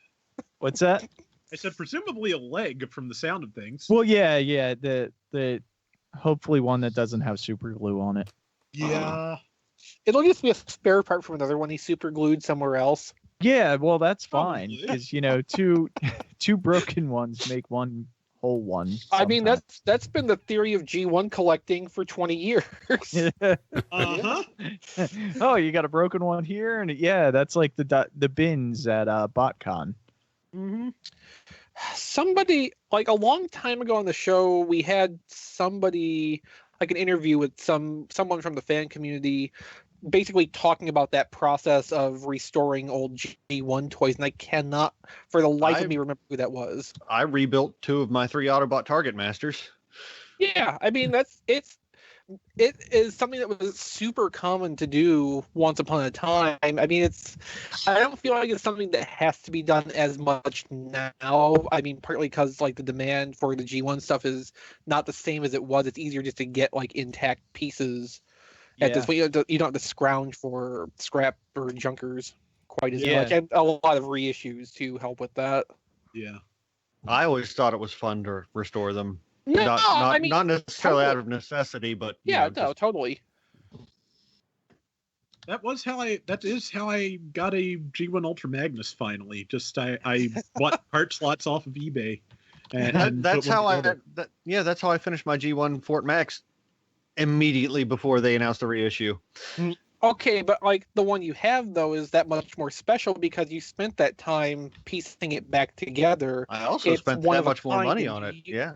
What's that? I said presumably a leg from the sound of things. Well, yeah. The hopefully one that doesn't have super glue on it. Yeah. It'll just be a spare part from another one he super glued somewhere else. Yeah, well, that's fine Probably. because two broken ones make one whole one. I mean, sometimes. that's been the theory of G1 collecting for 20 years. Uh-huh. Oh, you got a broken one here, and yeah, that's like the bins at BotCon. Mm-hmm. Somebody, like a long time ago on the show, we had somebody, like an interview with someone from the fan community, basically talking about that process of restoring old G1 toys, and I cannot, for the life of me, remember who that was. I rebuilt 2 of my 3 Autobot Target Masters. Yeah, I mean it is something that was super common to do once upon a time. I mean, I don't feel like it's something that has to be done as much now. I mean, partly because like the demand for the G1 stuff is not the same as it was. It's easier just to get like intact pieces at this point. You don't have to scrounge for scrap or junkers quite as much. And a lot of reissues to help with that. Yeah. I always thought it was fun to restore them. No, I mean, not necessarily out totally. of necessity, but Yeah, just- no, totally. That is how I got a G1 Ultra Magnus finally. Just I bought part slots off of eBay. And that's put how one together. that's how I finished my G1 Fort Max immediately before they announced the reissue. Okay, but like the one you have though is that much more special because you spent that time piecing it back together. I also It's spent one that of a much more kind, money and on it. you- Yeah.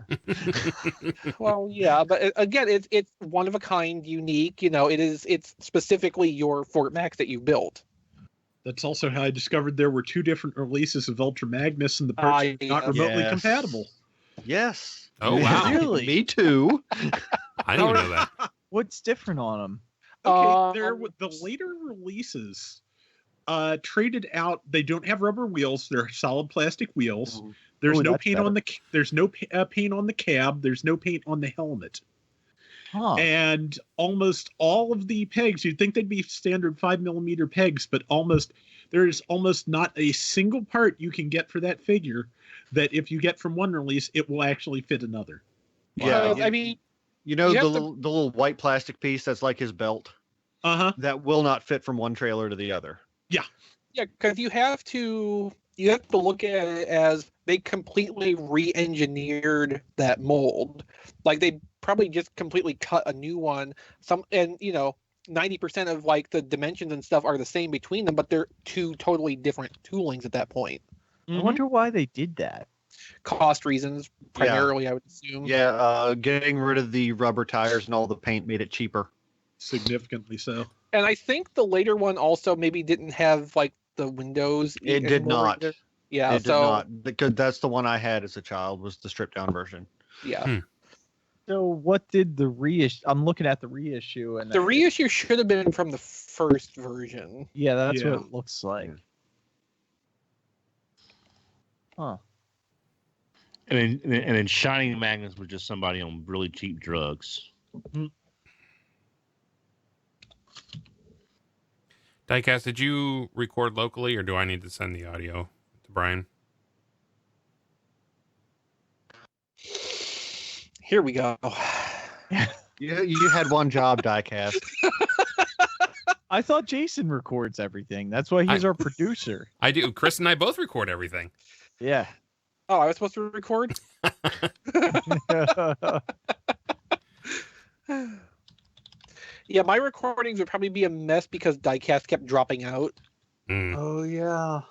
Well, yeah, but again, it's one of a kind, unique. It's specifically your Fort Max that you built. That's also how I discovered there were 2 different releases of Ultra Magnus, and the parts were not remotely Yes. compatible. Yes. Oh, wow. Really? Me too. I didn't even know that. What's different on them? Okay, the later releases traded out. They don't have rubber wheels; they're solid plastic wheels. There's Ooh, no that's paint better. on the. There's no paint on the cab. There's no paint on the helmet. And almost all of the pegs, you'd think they'd be standard 5mm pegs, but there's almost not a single part you can get for that figure that if you get from one release, it will actually fit another. Yeah, I mean, you know the little white plastic piece that's like his belt? That will not fit from one trailer to the other. Yeah, because you have to look at it as they completely re-engineered that mold. Like they probably just completely cut a new one. 90% of like the dimensions and stuff are the same between them, but they're two totally different toolings at that point. I wonder why they did that. Cost reasons, primarily, I would assume. Yeah, getting rid of the rubber tires and all the paint made it cheaper. Significantly so. And I think the later one also maybe didn't have like the windows. It did not. Yeah, it did not. Because that's the one I had as a child, was the stripped down version. Yeah. So what did the reissue? I'm looking at the reissue, and the reissue should have been from the first version. Yeah, that's what it looks like. Huh. And then Shining Magnus was just somebody on really cheap drugs. Diecast, did you record locally, or do I need to send the audio to Brian? Here we go. You had one job, Diecast. I thought Jason records everything. That's why he's our producer. I do. Chris and I both record everything. Yeah. Oh, I was supposed to record? Yeah, my recordings would probably be a mess because Diecast kept dropping out. Oh, yeah.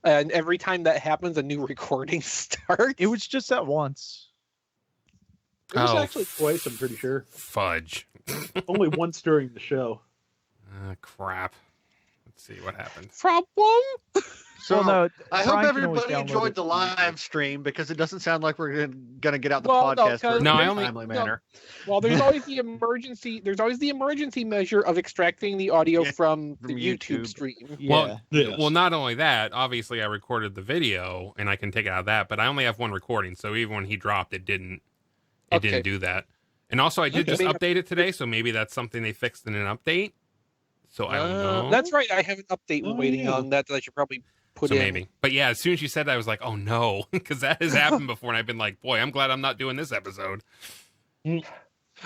And every time that happens, a new recording starts. It was just at once. It was actually twice, I'm pretty sure. Fudge. Only once during the show. Crap. Let's see what happened. Problem? So no, I hope Brian can always everybody download enjoyed it. the live stream, because it doesn't sound like we're gonna get out the podcast in a timely manner. Well, there's always the emergency. There's always the emergency measure of extracting the audio from the YouTube stream. Well, well, not only that. Obviously, I recorded the video, and I can take it out of that. But I only have one recording, so even when he dropped, it didn't do that. And also, I did just update it today, so maybe that's something they fixed in an update. So I don't know. That's right. I have an update waiting on that I should probably put in. Maybe. But yeah, as soon as you said that, I was like, oh no, because that has happened before, and I've been like, boy, I'm glad I'm not doing this episode. So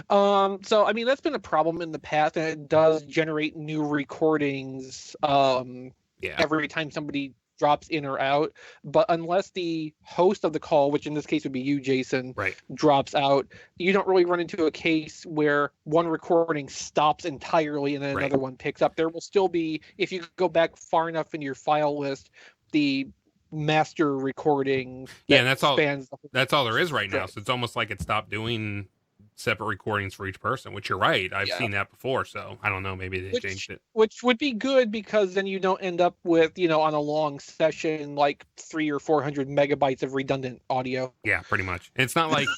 I mean, that's been a problem in the past, and it does generate new recordings every time somebody drops in or out. But unless the host of the call, which in this case would be you, Jason, drops out, you don't really run into a case where one recording stops entirely and then another one picks up. There will still be, if you go back far enough in your file list, the master recording. And that's all there is right now. So it's almost like it stopped doing separate recordings for each person, which you're right. I've seen that before, so I don't know. Maybe they changed it. Which would be good, because then you don't end up with, on a long session, like 300 or 400 megabytes of redundant audio. Yeah, pretty much. It's not like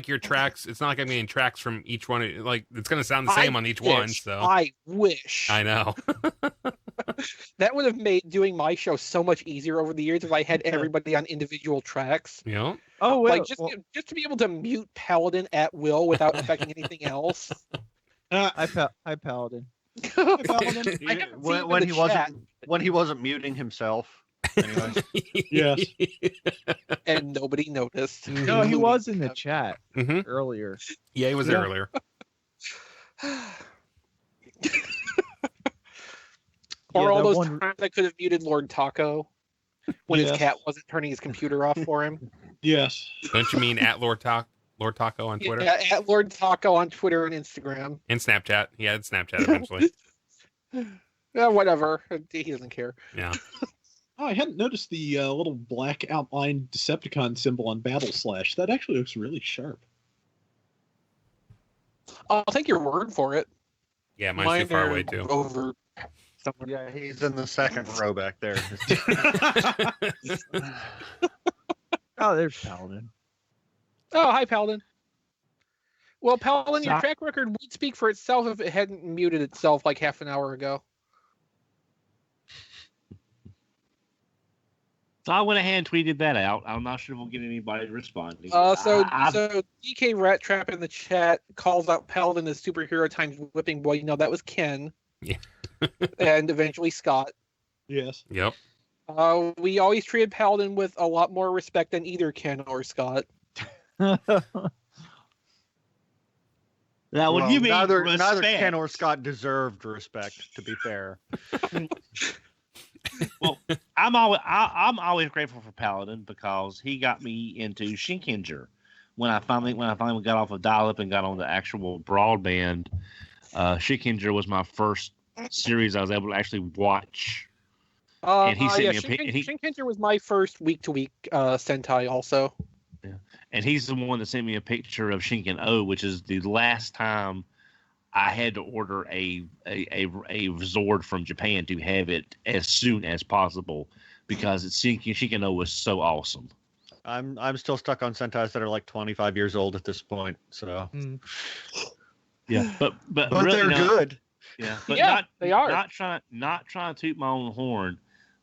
your tracks. It's not like I'm getting tracks from each one. Like, it's going to sound the same on each one. So I wish. I know. That would have made doing my show so much easier over the years if I had everybody on individual tracks. Yeah. Oh, well, just to be able to mute Paladin at will without affecting anything else. Hi, Paladin. When he wasn't muting himself. Anyway. Yes. And nobody noticed. No, he was in the chat earlier. Yeah, he was there earlier. Or all those times I could have muted Lord Taco when his cat wasn't turning his computer off for him. Yes. Don't you mean at Lord Taco on Twitter? Yeah, at Lord Taco on Twitter and Instagram. And Snapchat. He had Snapchat eventually. Yeah, whatever. He doesn't care. Yeah. Oh, I hadn't noticed the little black outlined Decepticon symbol on Battle Slash. That actually looks really sharp. I'll take your word for it. Yeah, mine's too far away too. Over somewhere. Yeah, he's in the second row back there. Oh, there's Paladin. Oh, hi, Paladin. Well, Paladin, your track record would speak for itself if it hadn't muted itself like half an hour ago. So I went ahead and tweeted that out. I'm not sure if we'll get anybody responding. So DK Rat Trap in the chat calls out Paladin as superhero times whipping boy. You know, that was Ken. Yeah. And eventually Scott. Yes. Yep. We always treated Paladin with a lot more respect than either Ken or Scott. Now, when you mean neither respect, Ken or Scott deserved respect, to be fair. well, I'm always grateful for Paladin because he got me into Shinkenger. When I finally got off of dial-up and got on the actual broadband, Shinkenger was my first series I was able to actually watch. And he sent me a Shinkenger was my first week-to-week Sentai also. Yeah. And he's the one that sent me a picture of Shinken O, which is the last time I had to order a Zord from Japan to have it as soon as possible because Shinken O was so awesome. I'm still stuck on Sentais that are like 25 years old at this point. So yeah, but really they're good. Yeah, but yeah, they are. Not trying to toot my own horn,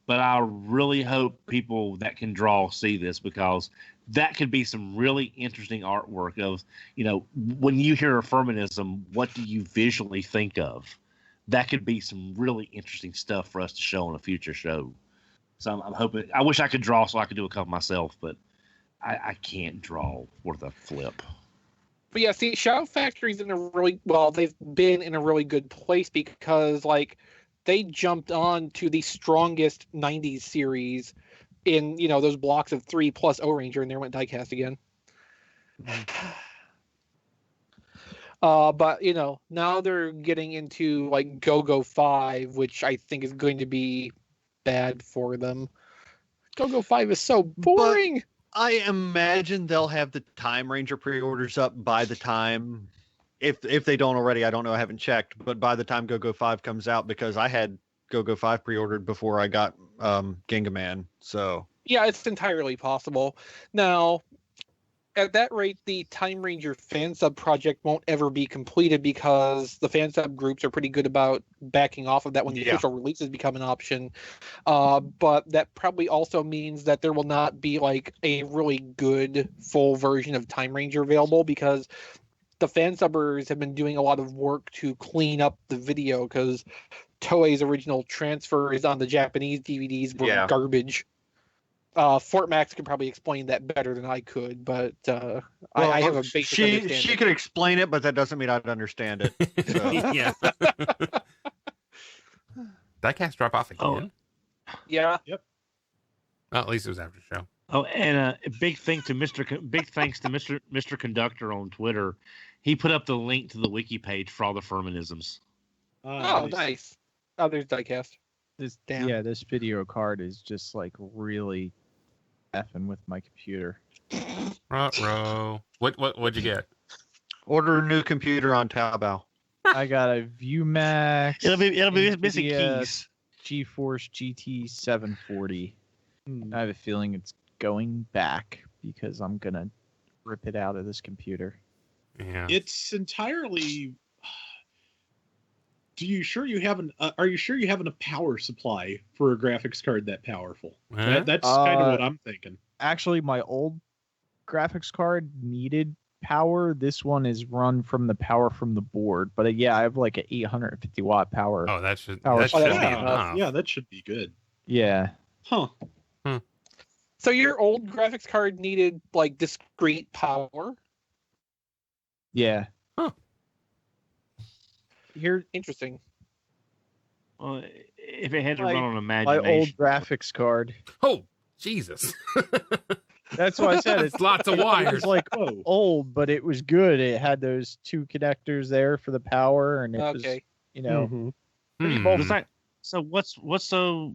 but I really hope people that can draw see this because that could be some really interesting artwork of, when you hear Affirmatism, what do you visually think of? That could be some really interesting stuff for us to show on a future show. So I'm hoping, I wish I could draw so I could do a couple myself, but I can't draw worth a flip. But yeah, see, Shadow Factory's they've been in a really good place because, they jumped on to the strongest 90s series in, those blocks of 3 plus O-Ranger, and there went Diecast again. But, now they're getting into, Go-Go 5, which I think is going to be bad for them. Go-Go 5 is so boring! But I imagine they'll have the Time Ranger pre-orders up by the time, if they don't already, I don't know, I haven't checked, but by the time Go-Go 5 comes out, because I had Go-Go 5 pre-ordered before I got Gingaman, so... Yeah, it's entirely possible. Now, at that rate, the Time Ranger fan sub project won't ever be completed because the fan sub groups are pretty good about backing off of that when the official releases become an option. But that probably also means that there will not be a really good full version of Time Ranger available because the fan subbers have been doing a lot of work to clean up the video because Toei's original transfers on the Japanese DVDs were garbage. Fort Max could probably explain that better than I could, but I have a basic understanding. She could explain it, but that doesn't mean I'd understand it. So. Yeah. Diecast drop off again? Yeah. Yep. Well, at least it was after the show. Oh, and a big thanks to Mr. Conductor on Twitter. He put up the link to the wiki page for all the Firmanisms. Nice. Oh, there's Diecast. This video card is just really effing with my computer. Ruh-roh. What'd you get? Order a new computer on Taobao. I got a ViewMax. It'll be missing keys. GeForce GT 740. I have a feeling it's going back because I'm gonna rip it out of this computer. Yeah. It's entirely. Are you sure you have enough power supply for a graphics card that powerful? Huh? That's kind of what I'm thinking. Actually, my old graphics card needed power. This one is run from the power from the board. But I have an 850 watt power. Oh, that should be yeah, enough. Yeah, that should be good. Yeah. Huh. So your old graphics card needed discrete power? Yeah. Huh. Interesting. Well, if it had to run on imagination. My old graphics card. Oh, Jesus. That's why I said it's lots of wires. It was old, but it was good. It had those 2 connectors there for the power, and it was, pretty bulky. So what's so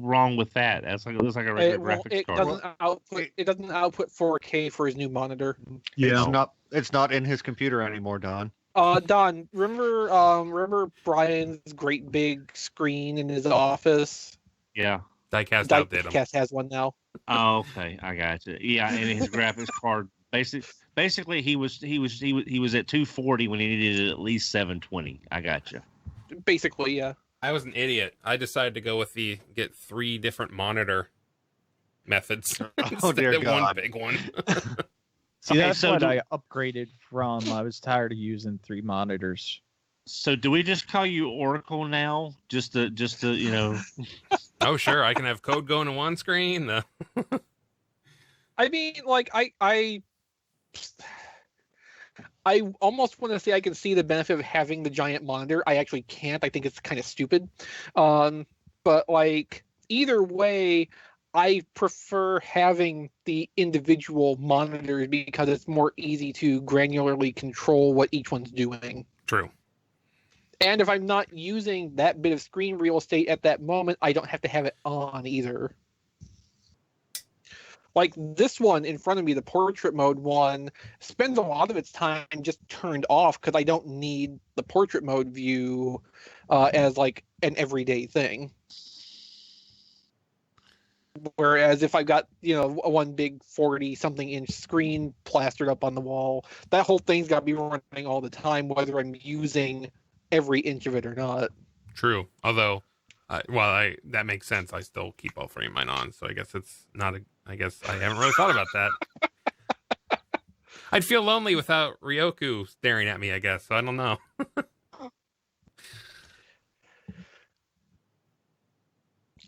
wrong with that? That's it looks like a regular graphics card. It doesn't output 4K for his new monitor. Yeah. It's not in his computer anymore, Don. Don, remember Brian's great big screen in his office? Yeah. Diecast outdid him. Diecast has one now. Oh, okay, I got you. Yeah, and his graphics card basically he was at 240 when he needed at least 720. I got you. Basically, yeah. I was an idiot. I decided to go with get 3 different monitor methods. Oh, dear instead of one God. big one. See, Okay, that's so what do- I upgraded from. I was tired of using 3 monitors. So do we just call you Oracle now? Just to you know. Oh, sure. I can have code going to one screen. I mean, like I almost want to say I can see the benefit of having the giant monitor. I actually can't. I think it's kind of stupid. But like either way, I prefer having the individual monitors because it's more easy to granularly control what each one's doing. True. And if I'm not using that bit of screen real estate at that moment, I don't have to have it on either. Like this one in front of me, the portrait mode one, spends a lot of its time just turned off because I don't need the portrait mode view as like an everyday thing. Whereas if I've got, one big 40-something inch screen plastered up on the wall, that whole thing's got to be running all the time, whether I'm using every inch of it or not. True. Although, that makes sense. I still keep all 3 of mine on, so I guess it's not I guess I haven't really thought about that. I'd feel lonely without Ryoku staring at me, I guess. So I don't know.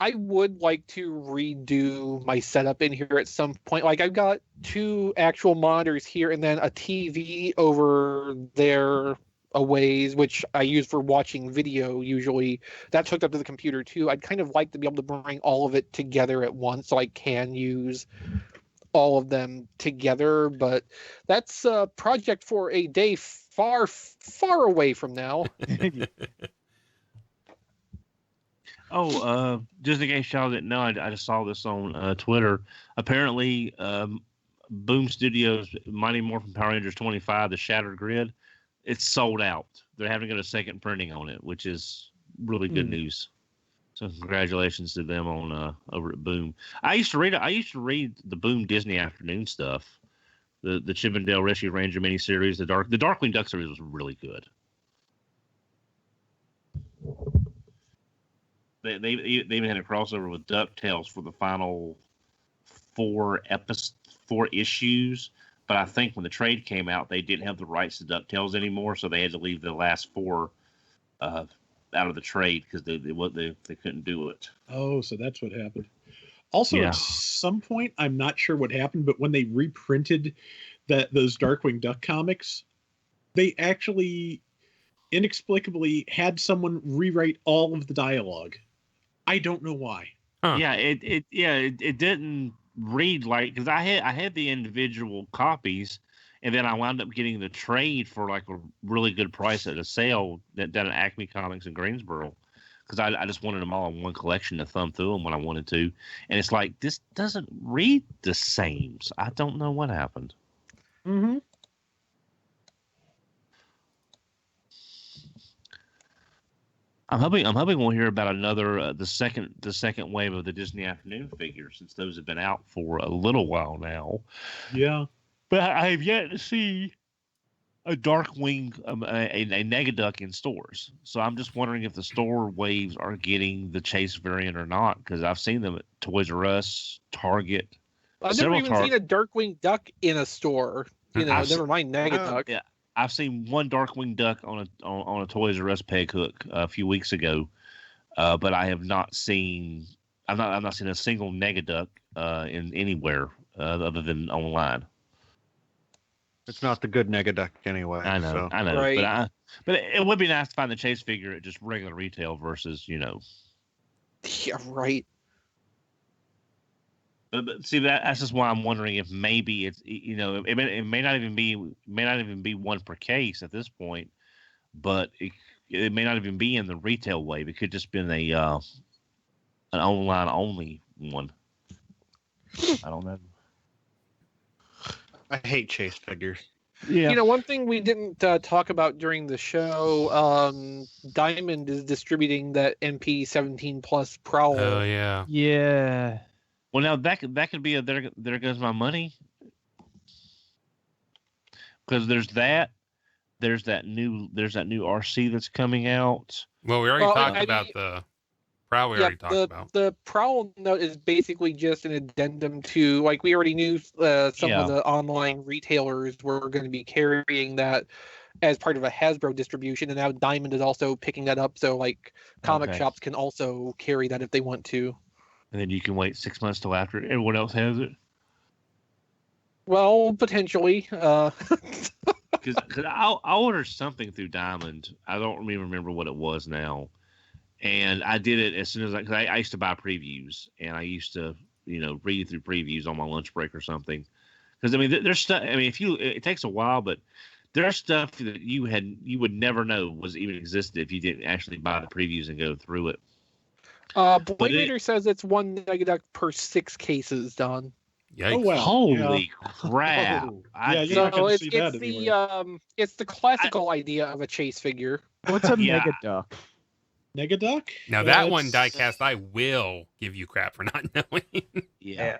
I would like to redo my setup in here at some point. Like I've got 2 actual monitors here and then a TV over there a ways, which I use for watching video usually. That's hooked up to the computer too. I'd kind of like to be able to bring all of it together at once so I can use all of them together, but that's a project for a day far, far away from now. Just in case y'all didn't know, I just saw this on Twitter. Apparently, Boom Studios Mighty Morphin Power Rangers 25, the Shattered Grid, it's sold out. They're having to get a second printing on it, which is really good news. So congratulations to them on over at Boom. I used to read the Boom Disney Afternoon stuff, the Chippendale Rescue Ranger miniseries, the Darkwing Duck series was really good. They even had a crossover with DuckTales for the final 4 issues. But I think when the trade came out, they didn't have the rights to DuckTales anymore, so they had to leave the last 4 out of the trade because they couldn't do it. Oh, so that's what happened. Also, At some point, I'm not sure what happened, but when they reprinted those Darkwing Duck comics, they actually inexplicably had someone rewrite all of the dialogue. I don't know why. Huh. Yeah, it didn't read like, because I had the individual copies, and then I wound up getting the trade for like a really good price at a sale that done at Acme Comics in Greensboro, because I just wanted them all in one collection to thumb through them when I wanted to, and it's like this doesn't read the same. So I don't know what happened. Mm-hmm. I'm hoping we'll hear about another the second wave of the Disney Afternoon figures, since those have been out for a little while now. Yeah, but I have yet to see a Darkwing, a Negaduck in stores. So I'm just wondering if the store waves are getting the Chase variant or not, because I've seen them at Toys R Us, Target. I've never even seen a Darkwing Duck in a store. Never mind Negaduck. Yeah. I've seen one Darkwing Duck on a Toys R Us peg hook a few weeks ago, but I have not seen. I've not seen a single Negaduck in anywhere other than online. It's not the good Negaduck anyway. I know, Right. but it would be nice to find the Chase figure at just regular retail versus Yeah, right. But see, that's just why I'm wondering if maybe it's it may not even be one per case at this point, but it may not even be in the retail wave. It could just be an online only one. I don't know. I hate Chase figures. Yeah. One thing we didn't talk about during the show, Diamond is distributing that MP17 Plus Prowl. Oh yeah. Yeah. Well, now that could be there goes my money, because there's that new RC that's coming out. Well, we already talked about the Prowl we already talked about. The Prowl note is basically just an addendum to, like, we already knew some of the online retailers were going to be carrying that as part of a Hasbro distribution, and now Diamond is also picking that up, so, like, comic shops can also carry that if they want to. And then you can wait 6 months till after everyone else has it. Well, potentially. Because I ordered something through Diamond. I don't even remember what it was now. And I did it as soon as cause I used to buy previews, and I used to, read through previews on my lunch break or something. Because I mean, there's stuff. I mean, it takes a while, but there's stuff that you would never know was even existed if you didn't actually buy the previews and go through it. Blade Raider says it's 1 Negaduck per 6 cases, Don. Yikes. Oh wow! Holy crap! You're not going to see that anywhere. It's the classical idea of a chase figure. What's a Megaduck? Negaduck? Now that one, Diecast, I will give you crap for not knowing. Yeah.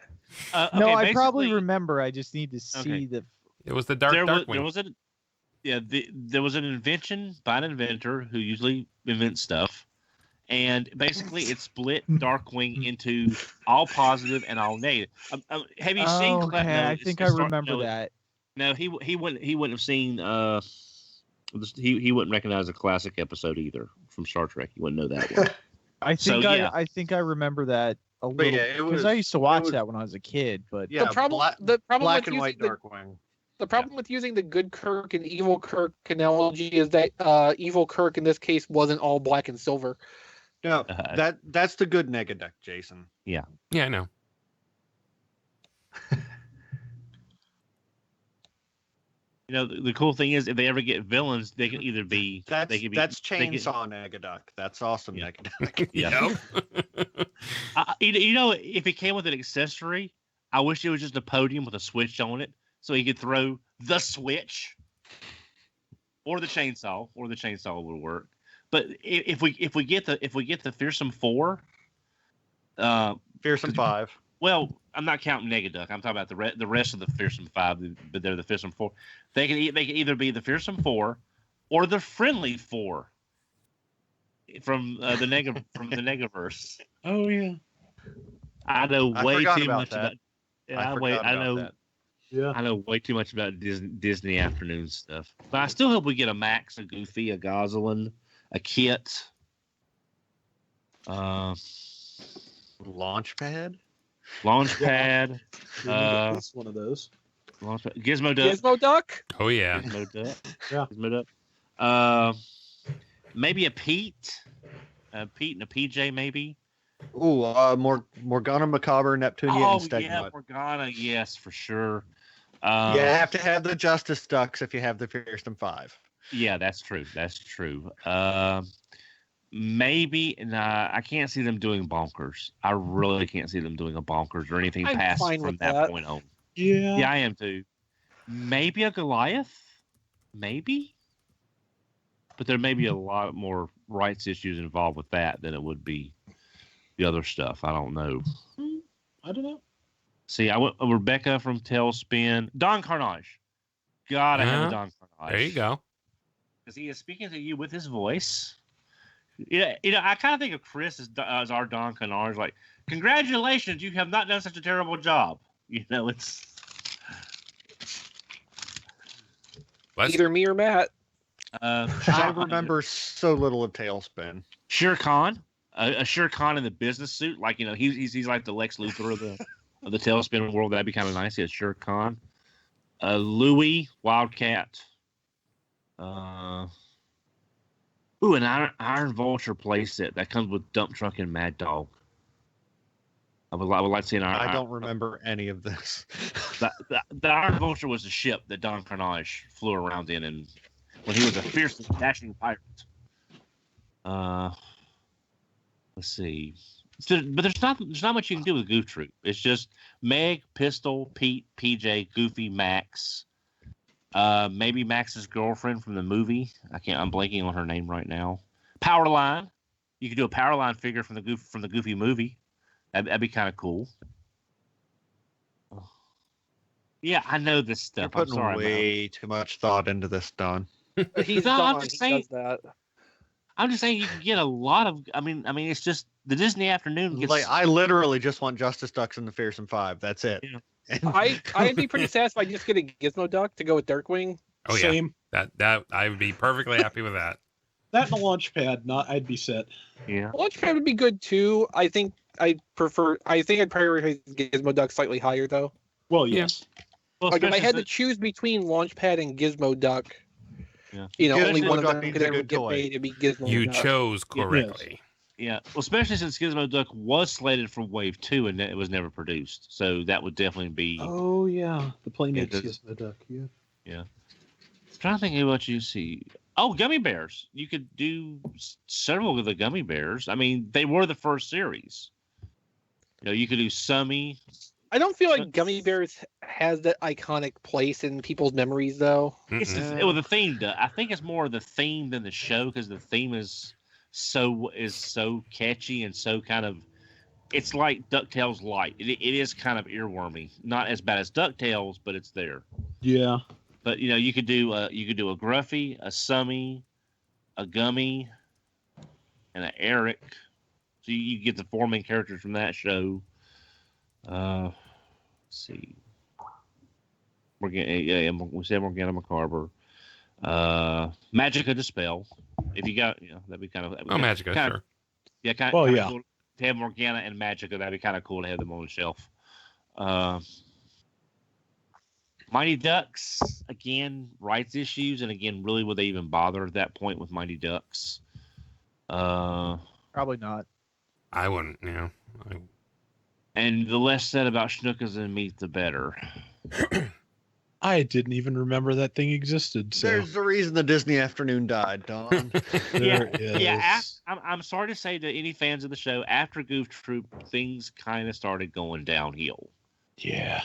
No, I probably remember. I just need to see the. It was the Darkwing. There was an invention by an inventor who usually invents stuff. And basically, it split Darkwing into all positive and all negative. Have you seen? Okay, I think I remember that. No, he wouldn't have seen. He wouldn't recognize a classic episode either from Star Trek. He wouldn't know that one. I think I remember that a little because I used to watch that when I was a kid. But yeah, the problem black with and white using Darkwing. The problem with using the good Kirk and evil Kirk analogy is that evil Kirk in this case wasn't all black and silver. No, that's the good Negaduck, Jason. Yeah. Yeah, I know. The cool thing is if they ever get villains, they can either be that's Chainsaw Negaduck. That's awesome Negaduck. Yeah. If it came with an accessory, I wish it was just a podium with a switch on it, so he could throw the switch, or the chainsaw, would work. But if we get the Fearsome 4, Fearsome 5. Well, I'm not counting Negaduck. I'm talking about the rest of the Fearsome 5, but they're the Fearsome 4. They can either be the Fearsome 4 or the Friendly 4 from the Negaverse. Oh yeah. I know way too much about. I know way too much about Disney afternoon stuff. But I still hope we get a Max, a Goofy, a Gosselin, a Kit. Launchpad. That's one of those. Gizmo Duck. Gizmo Duck? Oh yeah. Gizmo Duck. Yeah. Gizmo Duck. Maybe a Pete. Pete and a PJ maybe. Ooh, Morgana Macabre, Neptunia, and Stegmut. Morgana, yes, for sure. You have to have the Justice Ducks if you have the Fearsome 5. Yeah, that's true. Maybe, I can't see them doing Bonkers. I really can't see them doing a Bonkers or anything past from that point on. Yeah, I am too. Maybe a Goliath, maybe, but there may be a lot more rights issues involved with that than it would be the other stuff. I don't know. I don't know. See, I went Rebecca from Tailspin. Don Carnage. God, I have a Don Carnage. There you go. Because he is speaking to you with his voice. I kind of think of Chris as our Don Carnage. Like, congratulations, you have not done such a terrible job. It's either me or Matt. I remember so little of Tailspin. Shere Khan, a Shere Khan in the business suit, like he's like the Lex Luthor of the Tailspin world. That'd be kind of nice. He has Shere Khan, Louie, Wildcat. An Iron Vulture playset that comes with Dump Truck and Mad Dog. I would like to see an Iron. I don't remember any of this. The Iron Vulture was a ship that Don Carnage flew around in, and when he was a fierce dashing pirate. Let's see. But there's not much you can do with Goof Troop. It's just Meg, Pistol, Pete, PJ, Goofy, Max. Maybe Max's girlfriend from the movie. I'm blanking on her name right now. Powerline. You could do a Powerline figure from the Goofy movie. That'd be kind of cool. Yeah, I know this stuff. You're putting way too much thought into this, Don. He's No, I'm Don. just He saying. does that. I'm just saying you can get a lot of. I mean, it's just the Disney afternoon gets. Like I literally just want Justice Ducks and the Fearsome Five. That's it. Yeah. I'd be pretty satisfied just getting Gizmo Duck to go with Darkwing. Oh yeah, Same. that I would be perfectly happy with that. That and a launch pad, I'd be set. Yeah. Launchpad would be good too. I think I'd prioritize Gizmo Duck slightly higher though. Well, yes. Well, Like if I especially had to since- choose between Launchpad and Gizmo Duck, Yeah. only Gizmo one of Duck them needs could a ever good get toy. made. It'd be Gizmo You Duck. chose correctly. Yeah, well, especially since Gizmo Duck was slated for Wave 2 and it was never produced, so that would definitely be. Oh yeah, the Playmates that's- Gizmo Duck. Yeah. I'm trying to think of what you see. Oh, gummy bears! You could do several of the gummy bears. I mean, they were the first series. You could do Summy. I don't feel like Gummy Bears has that iconic place in people's memories though. It's Mm-mm. the theme. I think it's more the theme than the show because the theme is so catchy and so kind of. It's like DuckTales light. It is kind of earwormy. Not as bad as DuckTales, but it's there. Yeah. But you could do a Gruffy, a Summy, a Gummy, and an Eric. So you get the 4 main characters from that show. Let's see. We said Morgana McCarver. Magica Dispel. If you got, that'd be kind of. Oh, Magica, sure. Yeah, kind of. Well, yeah. Cool to have Morgana and Magica, that'd be kind of cool to have them on the shelf. Mighty Ducks, again, rights issues, and again, really would they even bother at that point with Mighty Ducks? Probably not. I wouldn't. And the less said about Schnookers and Meat, the better. I didn't even remember that thing existed. So There's the reason the Disney afternoon died, Don. there is. I'm sorry to say to any fans of the show, after Goof Troop, things kind of started going downhill. Yeah.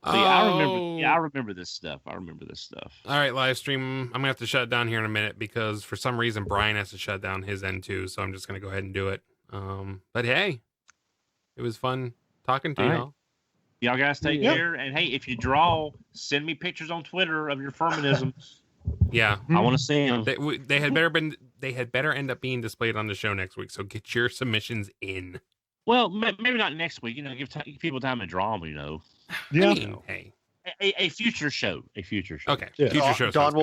So, I remember this stuff. All right, live stream. I'm gonna have to shut it down here in a minute because for some reason Brian has to shut down his end too. So I'm just gonna go ahead and do it. But hey, it was fun talking to All right. y'all. Y'all guys take Yep. care. And hey, if you draw, send me pictures on Twitter of your Furmanism. Yeah, I want to see them. they had better end up being displayed on the show next week. So get your submissions in. Well, maybe not next week. Give people time to draw them. Yeah. I mean, hey, A future show. okay, Yeah. future show. Don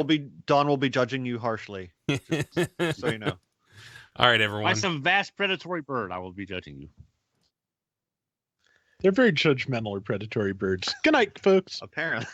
will be judging you harshly, so you know. All right, By everyone. some vast predatory bird, I will be judging you. They're very judgmental or predatory birds. Good night, folks. Apparently.